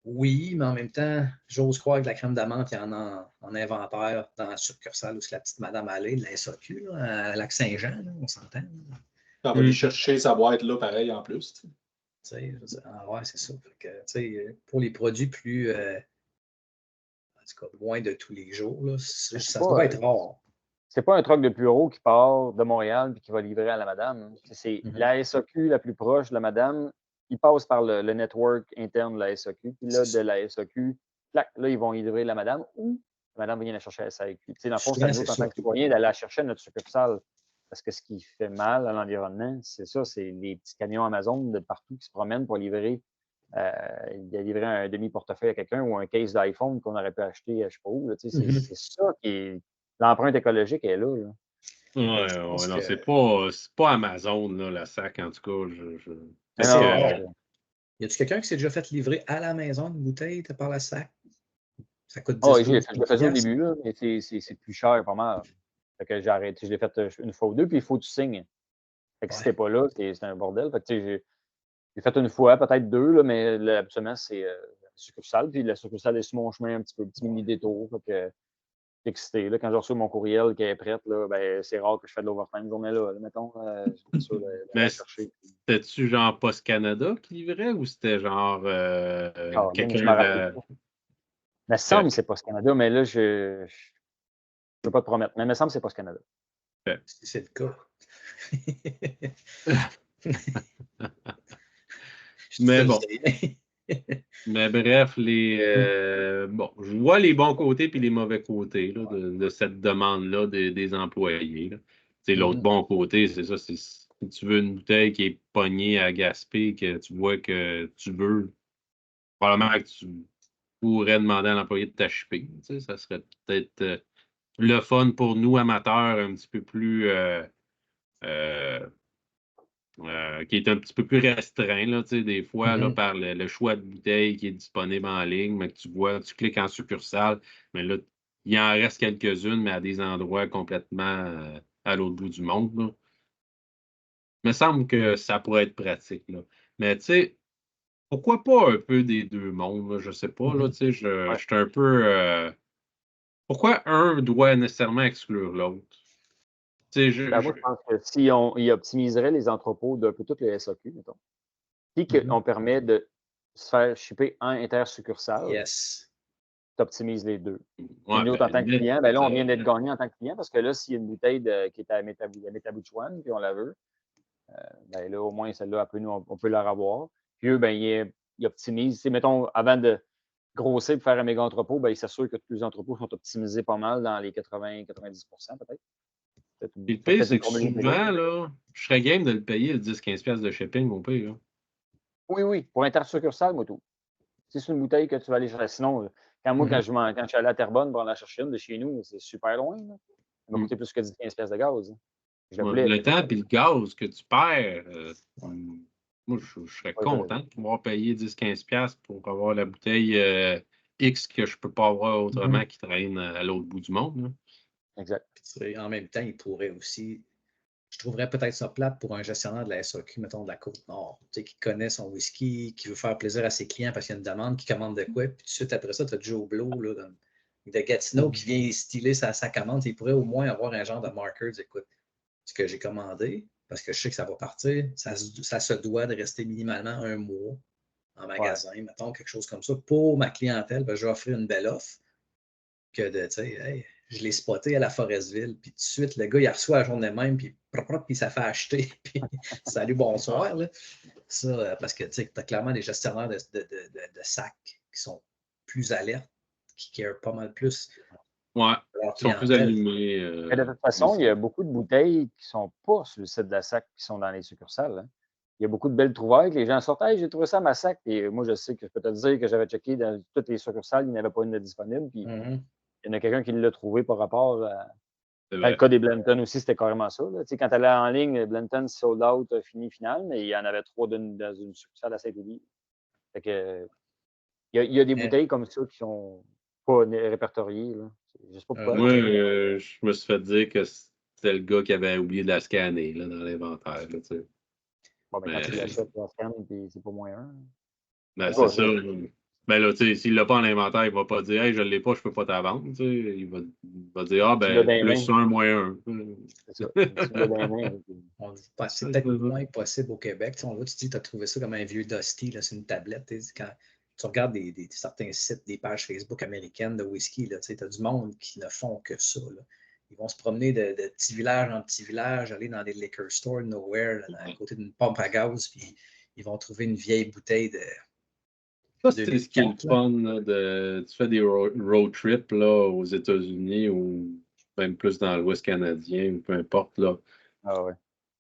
Oui, mais en même temps, j'ose croire que la crème d'amande, il y en a en inventaire dans la succursale où c'est la petite Madame Allée de la SAQ, là, à Lac-Saint-Jean, là, on s'entend. Là. On va aller chercher sa boîte là, pareil, en plus. Tu sais, je veux dire, ouais, c'est ça. Fait que, tu sais, pour les produits plus, en tout cas, loin de tous les jours, là, ça doit être rare. C'est pas un truck de bureau qui part de Montréal et qui va livrer à la madame. Hein. C'est la SAQ la plus proche de la madame. Ils passent par le network interne de la SAQ. Puis là, de la SAQ, là, ils vont y livrer la madame ou la madame vient la chercher à la SAQ. Tu sais, dans le fond, c'est à nous, en tant que citoyens, d'aller la chercher à notre succursale. Parce que ce qui fait mal à l'environnement, c'est ça, c'est les petits camions Amazon de partout qui se promènent pour livrer. Livrer un demi-portefeuille à quelqu'un ou un case d'iPhone qu'on aurait pu acheter, je ne sais pas où. Là, c'est ça qui est. L'empreinte écologique est là. Ouais, non, c'est pas Amazon, là, la SAC, en tout cas. Y a-tu quelqu'un qui s'est déjà fait livrer à la maison une bouteille par la SAC? Ça coûte 10 Oh, je l'ai fait au début, là, mais c'est plus cher, pas mal. Fait que j'ai arrêté. Je l'ai fait une fois ou deux, puis il faut que tu signes. Fait que si t'es pas là, c'est un bordel. Fait que j'ai fait une fois, peut-être deux, là, mais absolument, c'est la succursale. Puis la succursale est sur mon chemin un petit mini détour. Fait que excité. Là, quand je reçois mon courriel qui est prête, là, ben, c'est rare que je fais de l'overtime journée-là. Mettons, je suis sûr de la chercher. C'était-tu genre Post Canada qui livrait ou c'était genre quelqu'un de. Mais il me semble que c'est Post Canada, mais là, je ne peux pas te promettre. Mais il me semble que c'est Post Canada. C'est le cas. Mais bon. Mais bref, bon, je vois les bons côtés et les mauvais côtés là, de cette demande-là des employés. L'autre bon côté, c'est ça, c'est si tu veux une bouteille qui est pognée à Gaspé, que tu vois que tu veux, probablement que tu pourrais demander à l'employé de t'acheter. Ça serait peut-être le fun pour nous, amateurs, un petit peu plus qui est un petit peu plus restreint, là, des fois, là, par le choix de bouteille qui est disponible en ligne, mais que tu vois, tu cliques en succursale, mais là, il en reste quelques-unes, mais à des endroits complètement à l'autre bout du monde. Là. Il me semble que ça pourrait être pratique. Là. Mais tu sais, pourquoi pas un peu des deux mondes? Là, je sais pas, là, tu sais, je suis un peu. Pourquoi un doit nécessairement exclure l'autre? Moi, je pense que si ils optimiseraient les entrepôts d'un peu toutes les SAQ, mettons, puis qu'on permet de se faire shipper en intersuccursale, tu optimises les deux. Ouais, nous, en tant que client, ben là, on vient d'être gagnant en tant que client parce que là, s'il y a une bouteille qui est à Métabouchouane, puis on la veut, ben là, au moins, celle-là, on peut la revoir. Puis eux, ben, ils optimisent. Mettons, avant de grossir pour faire un méga entrepôt, ben, ils s'assurent que tous les entrepôts sont optimisés pas mal dans les 80-90 peut-être. Puis le pire, c'est que souvent, là, je serais game de le payer le 10-15$ de shipping au pire. Oui. Pour intersuccursale, moi, tout. Si c'est une bouteille que tu vas aller chercher. Sinon, quand je suis allé à Terrebonne pour en chercher une de chez nous, c'est super loin. Là. Ça m'a coûté plus que 10-15$ de gaz. Le temps et le gaz que tu perds, moi, je serais content de pouvoir payer 10-15$ pour avoir la bouteille X que je ne peux pas avoir autrement qui traîne à l'autre bout du monde. Là. Exact. Puis, en même temps, il pourrait aussi. Je trouverais peut-être ça plate pour un gestionnaire de la SAQ, mettons de la Côte-Nord, qui connaît son whisky, qui veut faire plaisir à ses clients parce qu'il y a une demande, qui commande de quoi. Puis tout de suite après ça, tu as Joe Blow là, de Gatineau qui vient styler sa commande. Il pourrait au moins avoir un genre de marker. Écoute, ce que j'ai commandé, parce que je sais que ça va partir, ça se doit de rester minimalement un mois en magasin, mettons, quelque chose comme ça. Pour ma clientèle, ben, je vais offrir une belle offre que de, tu sais, hey, je l'ai spoté à la Forestville, puis tout de suite, le gars, il reçoit la journée même, puis ça fait acheter, puis salut, bonsoir. Là. Ça, parce que, tu sais, tu as clairement des gestionnaires de sacs qui sont plus alertes, qui carent pas mal plus. Ouais, ils sont plus allumés. Mais de toute façon, il y a beaucoup de bouteilles qui ne sont pas sur le site de la SAC, qui sont dans les succursales. Hein. Il y a beaucoup de belles trouvailles. Les gens sortent, hey, j'ai trouvé ça à ma SAC. Et moi, je sais que je peux te dire que j'avais checké dans toutes les succursales, il n'y en avait pas une de disponible. Puis il y en a quelqu'un qui l'a trouvé par rapport à. Dans le cas des Blanton aussi, c'était carrément ça. Là. Quand tu allais en ligne, Blanton sold out, fini, final, mais il y en avait 3 dans une succursale à Saint-Élie. Fait que, il y a des bouteilles comme ça qui sont pas répertoriées. Là. Je sais pas pourquoi. Moi, je me suis fait dire que c'était le gars qui avait oublié de la scanner là, dans l'inventaire. Bon, mais quand tu l'achètes, tu la scannes, puis c'est pas moins un. Ben, c'est ça. Ben là, tu sais, s'il l'a pas en inventaire, il va pas dire, hey, je l'ai pas, je peux pas t'en vendre. Tu sais. Il va dire, ah, Tu l'as ben, dans les plus mains. 1, moins 1. C'est ça. Tu l'as dans les mains. C'est peut-être moins possible au Québec. Tu sais, on voit, tu dis, tu as trouvé ça comme un vieux Dusty, là, c'est une tablette. Tu sais, quand tu regardes certains sites, des pages Facebook américaines de whisky, tu as du monde qui ne font que ça. Là. Ils vont se promener de petit village en petit village, aller dans des liquor stores nowhere, là, à côté d'une pompe à gaz, puis ils vont trouver une vieille bouteille de. Ça, c'est ce qui est le fun. Là, tu fais des road trips là, aux États-Unis ou même plus dans l'Ouest canadien, ou peu importe. Là. Ah ouais.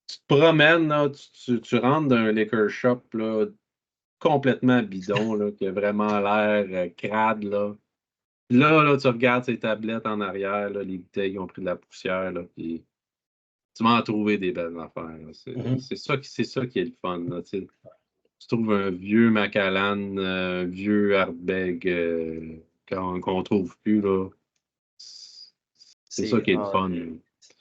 Tu te promènes, là, tu rentres dans un liquor shop là, complètement bidon, là, qui a vraiment l'air crade. Là, tu regardes ces tablettes en arrière, là, les bouteilles ont pris de la poussière, là, puis tu vas en trouver des belles affaires. C'est ça qui est le fun. Là, tu trouves un vieux Macallan, un vieux Ardbeg qu'on trouve plus. Là. C'est ça qui est le fun.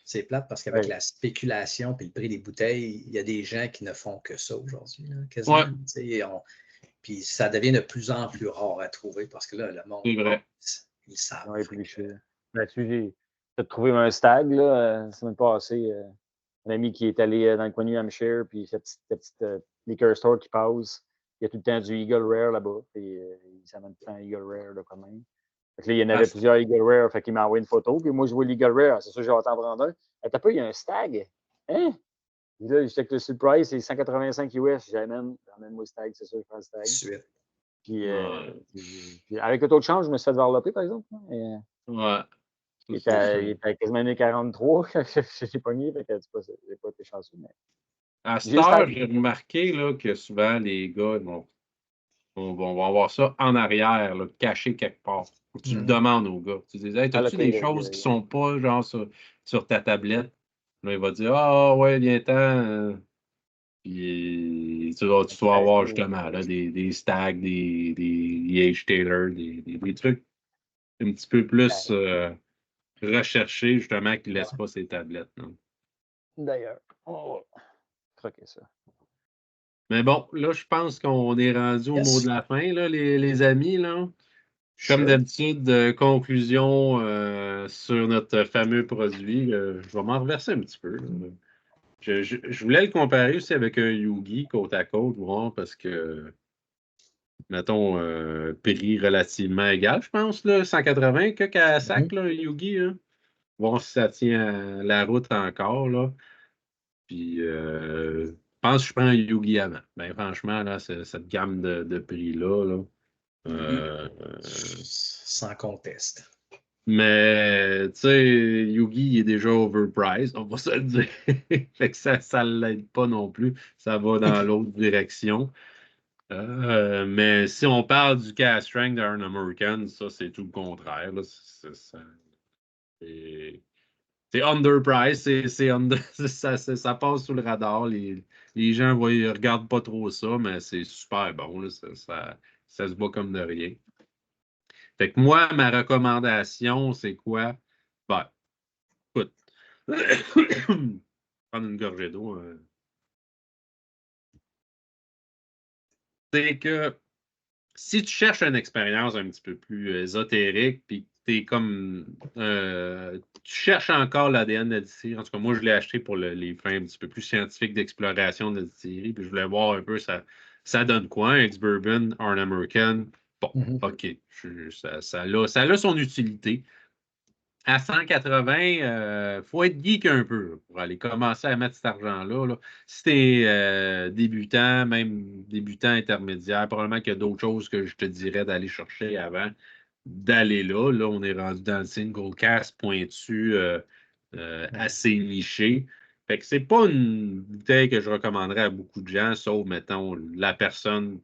C'est plate parce qu'avec la spéculation et le prix des bouteilles, il y a des gens qui ne font que ça aujourd'hui. Quasiment. Puis ça devient de plus en plus rare à trouver parce que là, le monde, ils savent. Ouais, plus cher. Là-dessus, j'ai trouvé un stag, là, la semaine passée. Un ami qui est allé dans le coin de New Hampshire, puis cette petite liquor store qui passe. Il y a tout le temps du Eagle Rare là-bas. Puis il s'amène tout le temps Eagle Rare là, quand même. Fait que là, il y en avait plusieurs Eagle Rare. Fait qu'il m'a envoyé une photo. Puis moi, je vois l'Eagle Rare. C'est sûr, j'ai hâte d'en prendre un. T'as pas, il y a un stag. Hein? Puis là, j'étais que le surprise, c'est 185 US. J'amène moi le stag, c'est sûr, je prends le stag. Suite. Puis avec le taux de change, je me suis fait développer, par exemple. Il était à quasiment 1,43 quand j'ai pogné, fait que j'ai pas été chanceux. Mais... À cette heure, j'ai remarqué là, que souvent les gars vont avoir ça en arrière, là, caché quelque part. Faut que tu le demandes aux gars. Tu dis, hey, as-tu des choses qui sont pas genre sur ta tablette? Là, il va dire, ah ouais, viens-t'en. Puis tu dois avoir justement là, des Stag, des H. Taylor, des trucs un petit peu plus recherchés, justement, qui ne laissent pas ses tablettes. D'ailleurs, on va croquer ça. Mais bon, là, je pense qu'on est rendu au mot de la fin, là, les amis. Là. Comme d'habitude, conclusion sur notre fameux produit. Je vais m'en reverser un petit peu. Je voulais le comparer aussi avec un Yugi côte à côte, voir, parce que, mettons, prix relativement égal, je pense, là, 180 qu'à sac, là, Yugi. Hein. Voir si ça tient la route encore. Là. Puis, je pense que je prends un Yugi avant. Ben, franchement, là, cette gamme de prix-là. Sans conteste. Mais, tu sais, Yugi il est déjà overpriced, on va se le dire. Fait que ça ne l'aide pas non plus. Ça va dans l'autre direction. Mais si on parle du cast strength d'un American, ça, c'est tout le contraire. Là. C'est underpriced, ça passe sous le radar. Les gens ne regardent pas trop ça, mais c'est super bon. Là. Ça se voit comme de rien. Fait que moi, ma recommandation, c'est quoi? Ben, écoute, prendre une gorgée d'eau. C'est que si tu cherches une expérience un petit peu plus ésotérique, puis tu cherches encore l'ADN de la distillerie. En tout cas, moi, je l'ai acheté pour les fins un petit peu plus scientifiques d'exploration de la distillerie, puis je voulais voir un peu ça donne quoi, un ex-bourbon, un American. Bon, OK, ça a son utilité. À 180, il faut être geek un peu pour aller commencer à mettre cet argent-là. Là. Si tu es débutant, même débutant intermédiaire, probablement qu'il y a d'autres choses que je te dirais d'aller chercher avant d'aller là. Là, on est rendu dans le single cast pointu assez niché. Fait que c'est pas une bouteille que je recommanderais à beaucoup de gens, sauf, mettons, la personne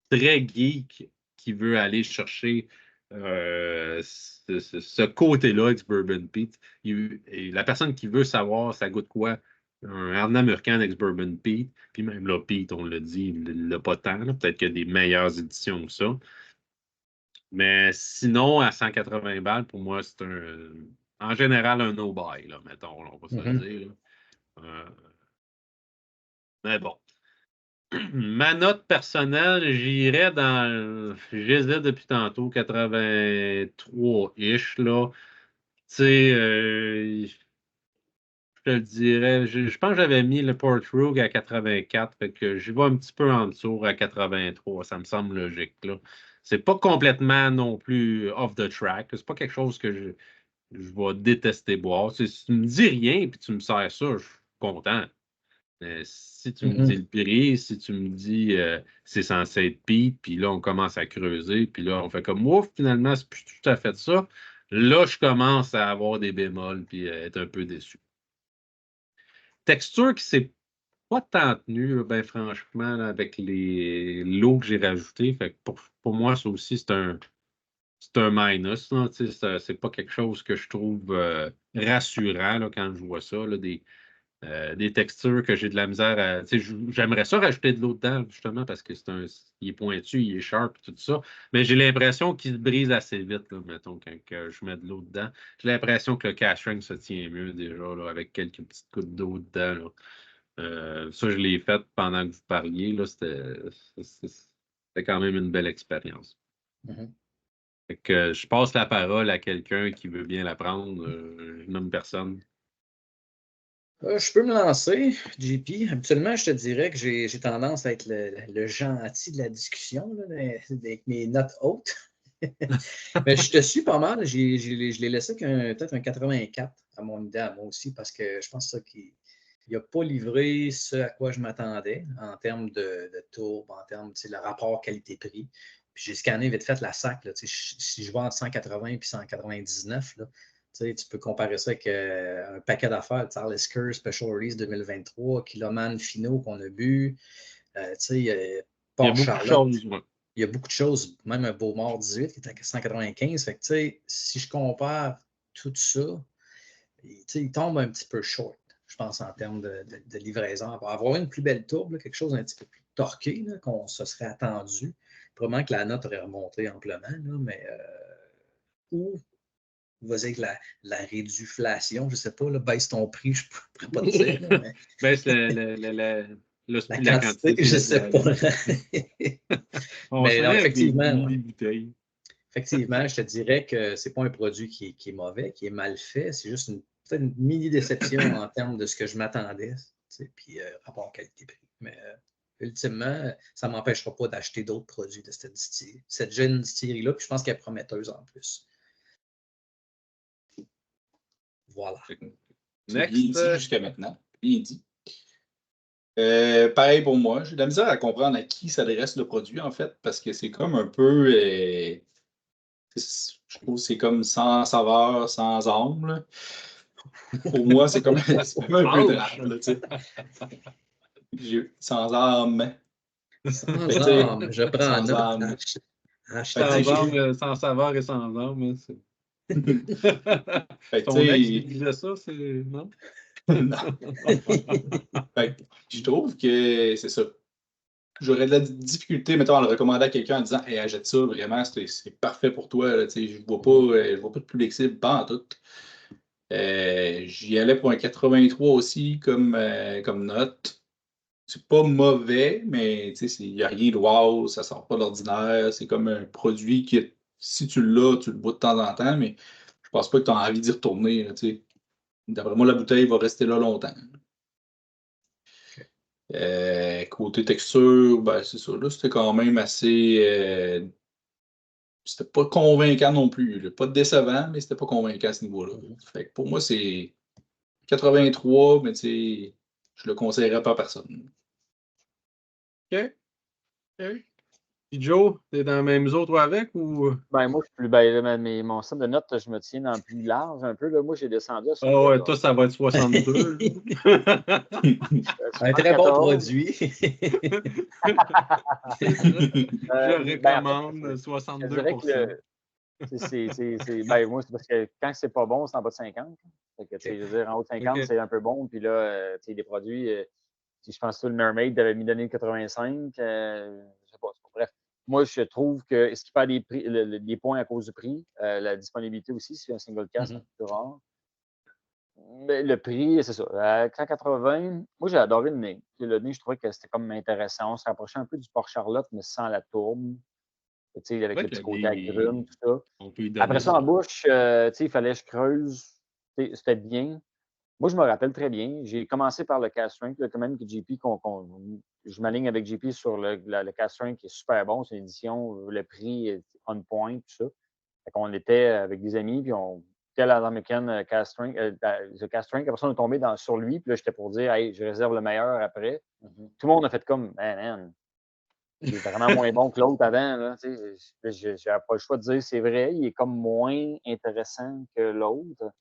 très geek qui veut aller chercher ce côté-là, ex-Bourbon Pete. Et la personne qui veut savoir ça goûte quoi, un Arnhem-Urquhart ex-Bourbon Pete, puis même là, Pete, on l'a dit, il l'a pas tant. Peut-être qu'il y a des meilleures éditions que ça. Mais sinon, à 180 balles, pour moi, c'est en général un no-buy, là, mettons, on va se le dire. Mais bon. Ma note personnelle, j'irais dans. J'hésite depuis tantôt, 83-ish, là. Tu sais, je te le dirais. Je pense que j'avais mis le Port Rogue à 84, fait que j'y vais un petit peu en dessous à 83. Ça me semble logique, là. C'est pas complètement non plus off the track. C'est pas quelque chose que je vais détester boire. Si tu me dis rien et tu me sers ça, je suis content. Si tu me dis le prix, si tu me dis c'est censé être Pete, puis là, on commence à creuser, puis là, on fait comme ouf, finalement, c'est plus tout à fait ça. Là, je commence à avoir des bémols, puis être un peu déçu. Texture qui s'est pas tant tenue, ben franchement, là, avec les lots que j'ai rajoutés. Fait que pour moi, ça aussi, c'est un minus. Là, c'est pas quelque chose que je trouve rassurant là, quand je vois ça. Là, des textures que j'ai de la misère à. J'aimerais ça rajouter de l'eau dedans, justement, parce que il est pointu, il est sharp, tout ça. Mais j'ai l'impression qu'il se brise assez vite, là, mettons, quand que je mets de l'eau dedans. J'ai l'impression que le cash ring se tient mieux déjà, là, avec quelques petites gouttes d'eau dedans. Là. Ça, je l'ai fait pendant que vous parliez. Là, c'était quand même une belle expérience. Fait que, je passe la parole à quelqu'un qui veut bien la prendre. Je nomme personne. Je peux me lancer, JP. Habituellement, je te dirais que j'ai tendance à être le gentil de la discussion là, avec mes notes hautes. Mais je te suis pas mal. Je l'ai laissé peut-être un 84 à mon idée, à moi aussi, parce que je pense qu'il n'a pas livré ce à quoi je m'attendais en termes de tourbe, en termes de le rapport qualité-prix. Puis j'ai scanné vite fait la SAC. Là, si je vois entre 180 et 199, là, tu peux comparer ça avec un paquet d'affaires, Talisker Special Release 2023, Kiloman Fino qu'on a bu, Il y a Port beaucoup de Charlotte. choses. Ouais. Il y a beaucoup de choses, même un Beaumort 18 qui est à 195. Fait que, si je compare tout ça, il tombe un petit peu short, je pense, en termes de livraison. Avoir une plus belle tourbe, là, quelque chose un petit peu plus torqué qu'on se serait attendu. Probablement que la note aurait remonté amplement, là, mais ou vas-y avec la réduflation, je ne sais pas, là, baisse ton prix, je ne pourrais pas te dire. Là, mais... Baisse la quantité, je ne sais pas. On Mais non, serait avec des effectivement, mini-bouteilles. effectivement, je te dirais que ce n'est pas un produit qui est mauvais, qui est mal fait. C'est juste peut-être une mini-déception en termes de ce que je m'attendais. Puis rapport qualité-prix. Mais ultimement, ça ne m'empêchera pas d'acheter d'autres produits de cette jeune distillerie-là. Puis je pense qu'elle est prometteuse en plus. Voilà. C'est bien dit jusqu'à maintenant. Bien dit. Pareil pour moi. J'ai de la misère à comprendre à qui s'adresse le produit, en fait, parce que c'est comme un peu. Je trouve que c'est comme sans saveur, sans âme. Là. Pour moi, c'est comme un peu drap, là, tu sais. Sans âme. Sans âme, je prends sans note. âme. Sans saveur et sans âme. Hein, c'est ton ex qui disait ça, c'est. Non? Non. Je trouve que c'est ça. J'aurais de la difficulté, mettons, à le recommander à quelqu'un en disant hey, achète ça, vraiment, c'est parfait pour toi. Là, je ne vois pas de public cible, pas en tout. J'y allais pour un 83 aussi comme note. C'est pas mauvais, mais il n'y a rien de wow, ça sort pas de l'ordinaire. C'est comme un produit qui, si tu l'as, tu le bois de temps en temps, mais je pense pas que tu as envie d'y retourner. Là, d'après moi, la bouteille va rester là longtemps. Côté texture, ben, c'est ça. Là, c'était quand même assez. C'était pas convaincant non plus. Là. Pas décevant, mais c'était pas convaincant à ce niveau-là. Fait que pour moi, c'est 83, mais je le conseillerais pas à personne. OK. Puis Joe, t'es dans la même zone toi avec ou. Ben, moi, je suis plus. Ben, mon système de notes, je me tiens dans le plus large un peu. Là. Moi, j'ai descendu à 74. Ah ouais, toi, ça va être 62. Un très bon produit. Je recommande 62%. Je dirais que moi, c'est parce que quand c'est pas bon, c'est en bas de 50. Fait que, je veux dire, en haut de 50, c'est un peu bon. Puis là, des produits, je pense que le Mermaid avait mis donné 85. Je sais pas. Bref, moi, je trouve que est-ce qu'il perd des points à cause du prix? La disponibilité aussi, c'est un single cast un peu plus rare. Mais le prix, c'est ça. À 180, moi, j'ai adoré le nez. Le nez, je trouvais que c'était comme intéressant. On se rapprochait un peu du Port Charlotte, mais sans la tourbe. Tu sais, avec Ouais le que petit côté agrumes, tout ça. on peut y Après donner ça, ça. en bouche, tu sais, il fallait que je creuse. Tu sais, c'était bien. Moi, je me rappelle très bien. J'ai commencé par le cast strength, là, quand même que JP, je m'aligne avec JP sur le cast strength qui est super bon. C'est une édition, le prix est on point, tout ça. Fait qu'on était avec des amis, puis on était à l'American cast strength, le cast strength. Après ça, on est tombé sur lui, puis là, j'étais pour dire, hey, je réserve le meilleur après. Tout le monde a fait comme, man, il est vraiment moins bon que l'autre avant. Là, j'ai pas le choix de dire c'est vrai, il est comme moins intéressant que l'autre.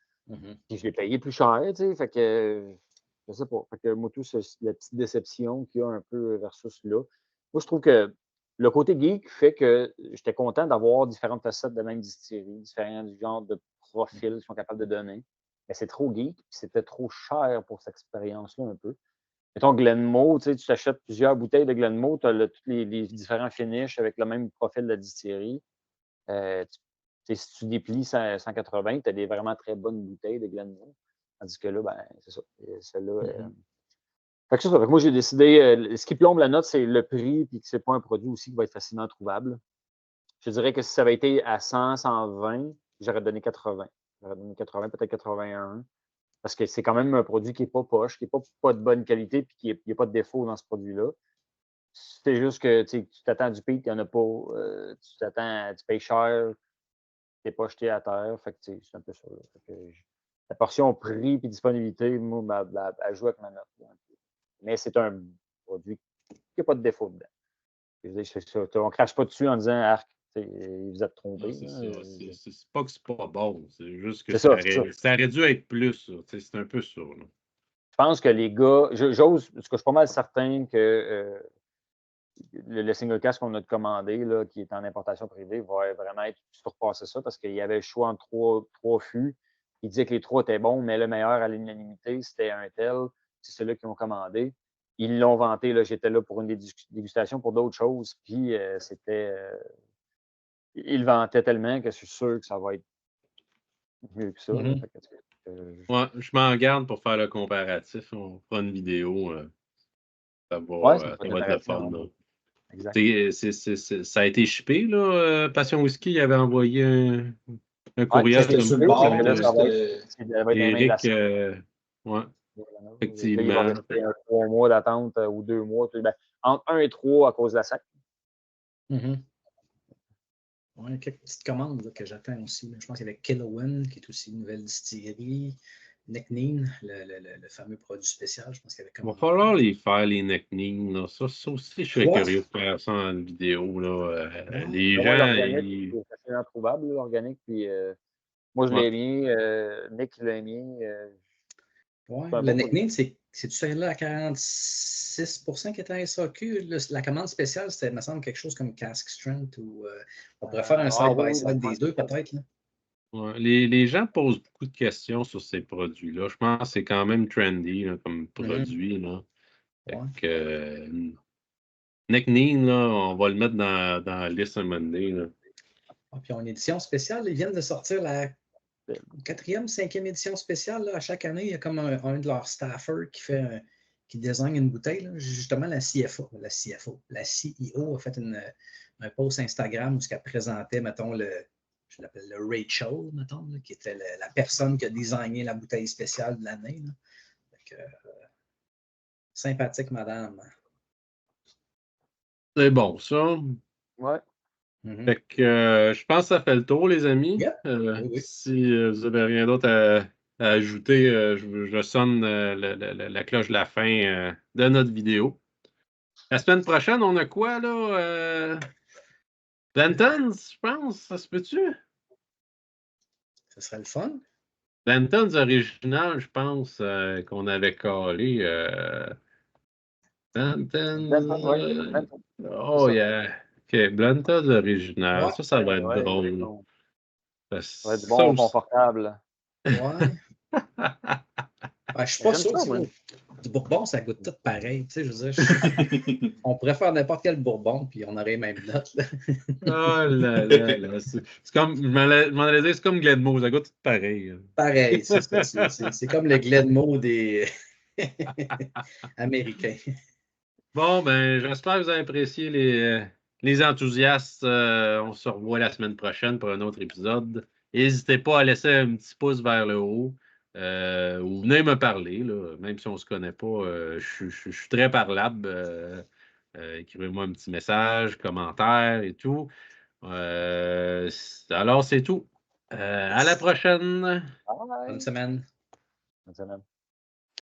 Puis je l'ai payé plus cher, tu sais. Fait que je sais pas. Fait que moi, tout la petite déception qu'il y a un peu versus là. Moi, je trouve que le côté geek fait que j'étais content d'avoir différentes facettes de même distillerie, différents genres de profils qu'ils sont capables de donner. Mais c'est trop geek, puis c'était trop cher pour cette expérience-là un peu. Mettons Glenmoe, tu sais, tu t'achètes plusieurs bouteilles de Glenmoe, tu as tous les différents finishes avec le même profil de distillerie. Si tu déplies 180, tu as des vraiment très bonnes bouteilles de Glenmoe. Tandis que là, ben, c'est ça. Celle-là. Fait que c'est ça. Fait que moi, j'ai décidé. Ce qui plombe la note, c'est le prix, puis que c'est pas un produit aussi qui va être facilement trouvable. Je dirais que si ça avait été à 100, 120, j'aurais donné 80. J'aurais donné 80, peut-être 81. Parce que c'est quand même un produit qui n'est pas poche, qui n'est pas de bonne qualité, puis qu'il n'y a pas de défaut dans ce produit-là. C'est juste que tu t'attends du pic, il n'y en a pas. Tu payes cher, tu n'es pas jeté à terre. Fait que c'est un peu ça. La portion prix et disponibilité, moi, elle joue avec ma note. Mais c'est un produit qui n'a pas de défaut dedans. On ne crache pas dessus en disant Arc, vous êtes trompé. C'est ça. C'est pas que c'est pas bon. C'est juste que ça aurait dû être plus. C'est un peu ça. Là. Je pense que les gars, parce que je suis pas mal certain que le single cast qu'on a commandé, là, qui est en importation privée, va vraiment être surpasser ça parce qu'il y avait le choix entre trois fûts. Il disait que les trois étaient bons, mais le meilleur à l'unanimité, c'était un tel. C'est celui qu'ils ont commandé. Ils l'ont vanté. Là, j'étais là pour une dégustation pour d'autres choses. Puis c'était. Ils le vantaient tellement que je suis sûr que ça va être mieux que ça. Là. Fait que, ouais, je m'en garde pour faire le comparatif. On fera une vidéo. Ça va être le fun. Là. Ça a été shippé, là. Passion Whisky il avait envoyé un courriel c'était sur le bord. Eric, ouais, effectivement. Il va rester 3 mois d'attente ou 2 mois. Entre 1 et 3 à cause de la SAC. Oui, quelques petites commandes là, que j'attends aussi. Je pense qu'il y avait Killowen, qui est aussi une nouvelle distillerie. Necnine, le fameux produit spécial. Je pense qu'il y avait Il va falloir les faire, les Necnine. Ça aussi, je serais curieux de faire ça en vidéo. Là. Les gens. L'organique, c'est facilement trouvable, l'organique. Puis, moi, je l'ai mis. Nick l'a mis. Oui, le Necnine, c'est-tu celle-là à 46% qui était à SAQ? La commande spéciale, c'était, il me semble, quelque chose comme Cask Strength ou on pourrait faire un side-by-side des deux, peut-être. Ouais, les gens posent beaucoup de questions sur ces produits-là. Je pense que c'est quand même trendy là, comme produit. Là. Necnine, là, on va le mettre dans la liste un moment donné. Là. Puis en édition spéciale, ils viennent de sortir la 4e, 5e édition spéciale. Là, à chaque année, il y a comme un de leurs staffers qui désigne une bouteille. Là. Justement, la CEO a fait un post Instagram où elle présentait, mettons, je l'appelle le Rachel, mettons, là, qui était la personne qui a designé la bouteille spéciale de l'année. Sympathique, madame. C'est bon, ça. Ouais. Fait que je pense que ça fait le tour, les amis. Oui. Si vous n'avez rien d'autre à ajouter, je sonne la cloche de la fin de notre vidéo. La semaine prochaine, on a quoi, là? Blanton's, je pense, ça se peut-tu? Ça serait le fun. Blanton's original, je pense, qu'on avait collé. Blanton's. Oh, yeah. OK, Blanton's original. Ouais. Ça va être drôle. Ça va être bon, confortable. Ouais. Je suis pas sûr. du bourbon, ça goûte tout pareil. Tu sais, je veux dire, on pourrait faire n'importe quel bourbon, puis on aurait les mêmes notes. Là. Oh là là là. C'est comme, je m'en allais dire, c'est comme Glenmore, ça goûte tout pareil. Pareil, c'est ça. C'est comme le Glenmore des Américains. Bon, ben, j'espère que vous avez apprécié les enthousiastes. On se revoit la semaine prochaine pour un autre épisode. N'hésitez pas à laisser un petit pouce vers le haut. Ou venez me parler, là, même si on ne se connaît pas. Je suis très parlable. Écrivez-moi un petit message, commentaire et tout. Alors, c'est tout. À la prochaine. Bye. Bonne semaine. Bonne semaine.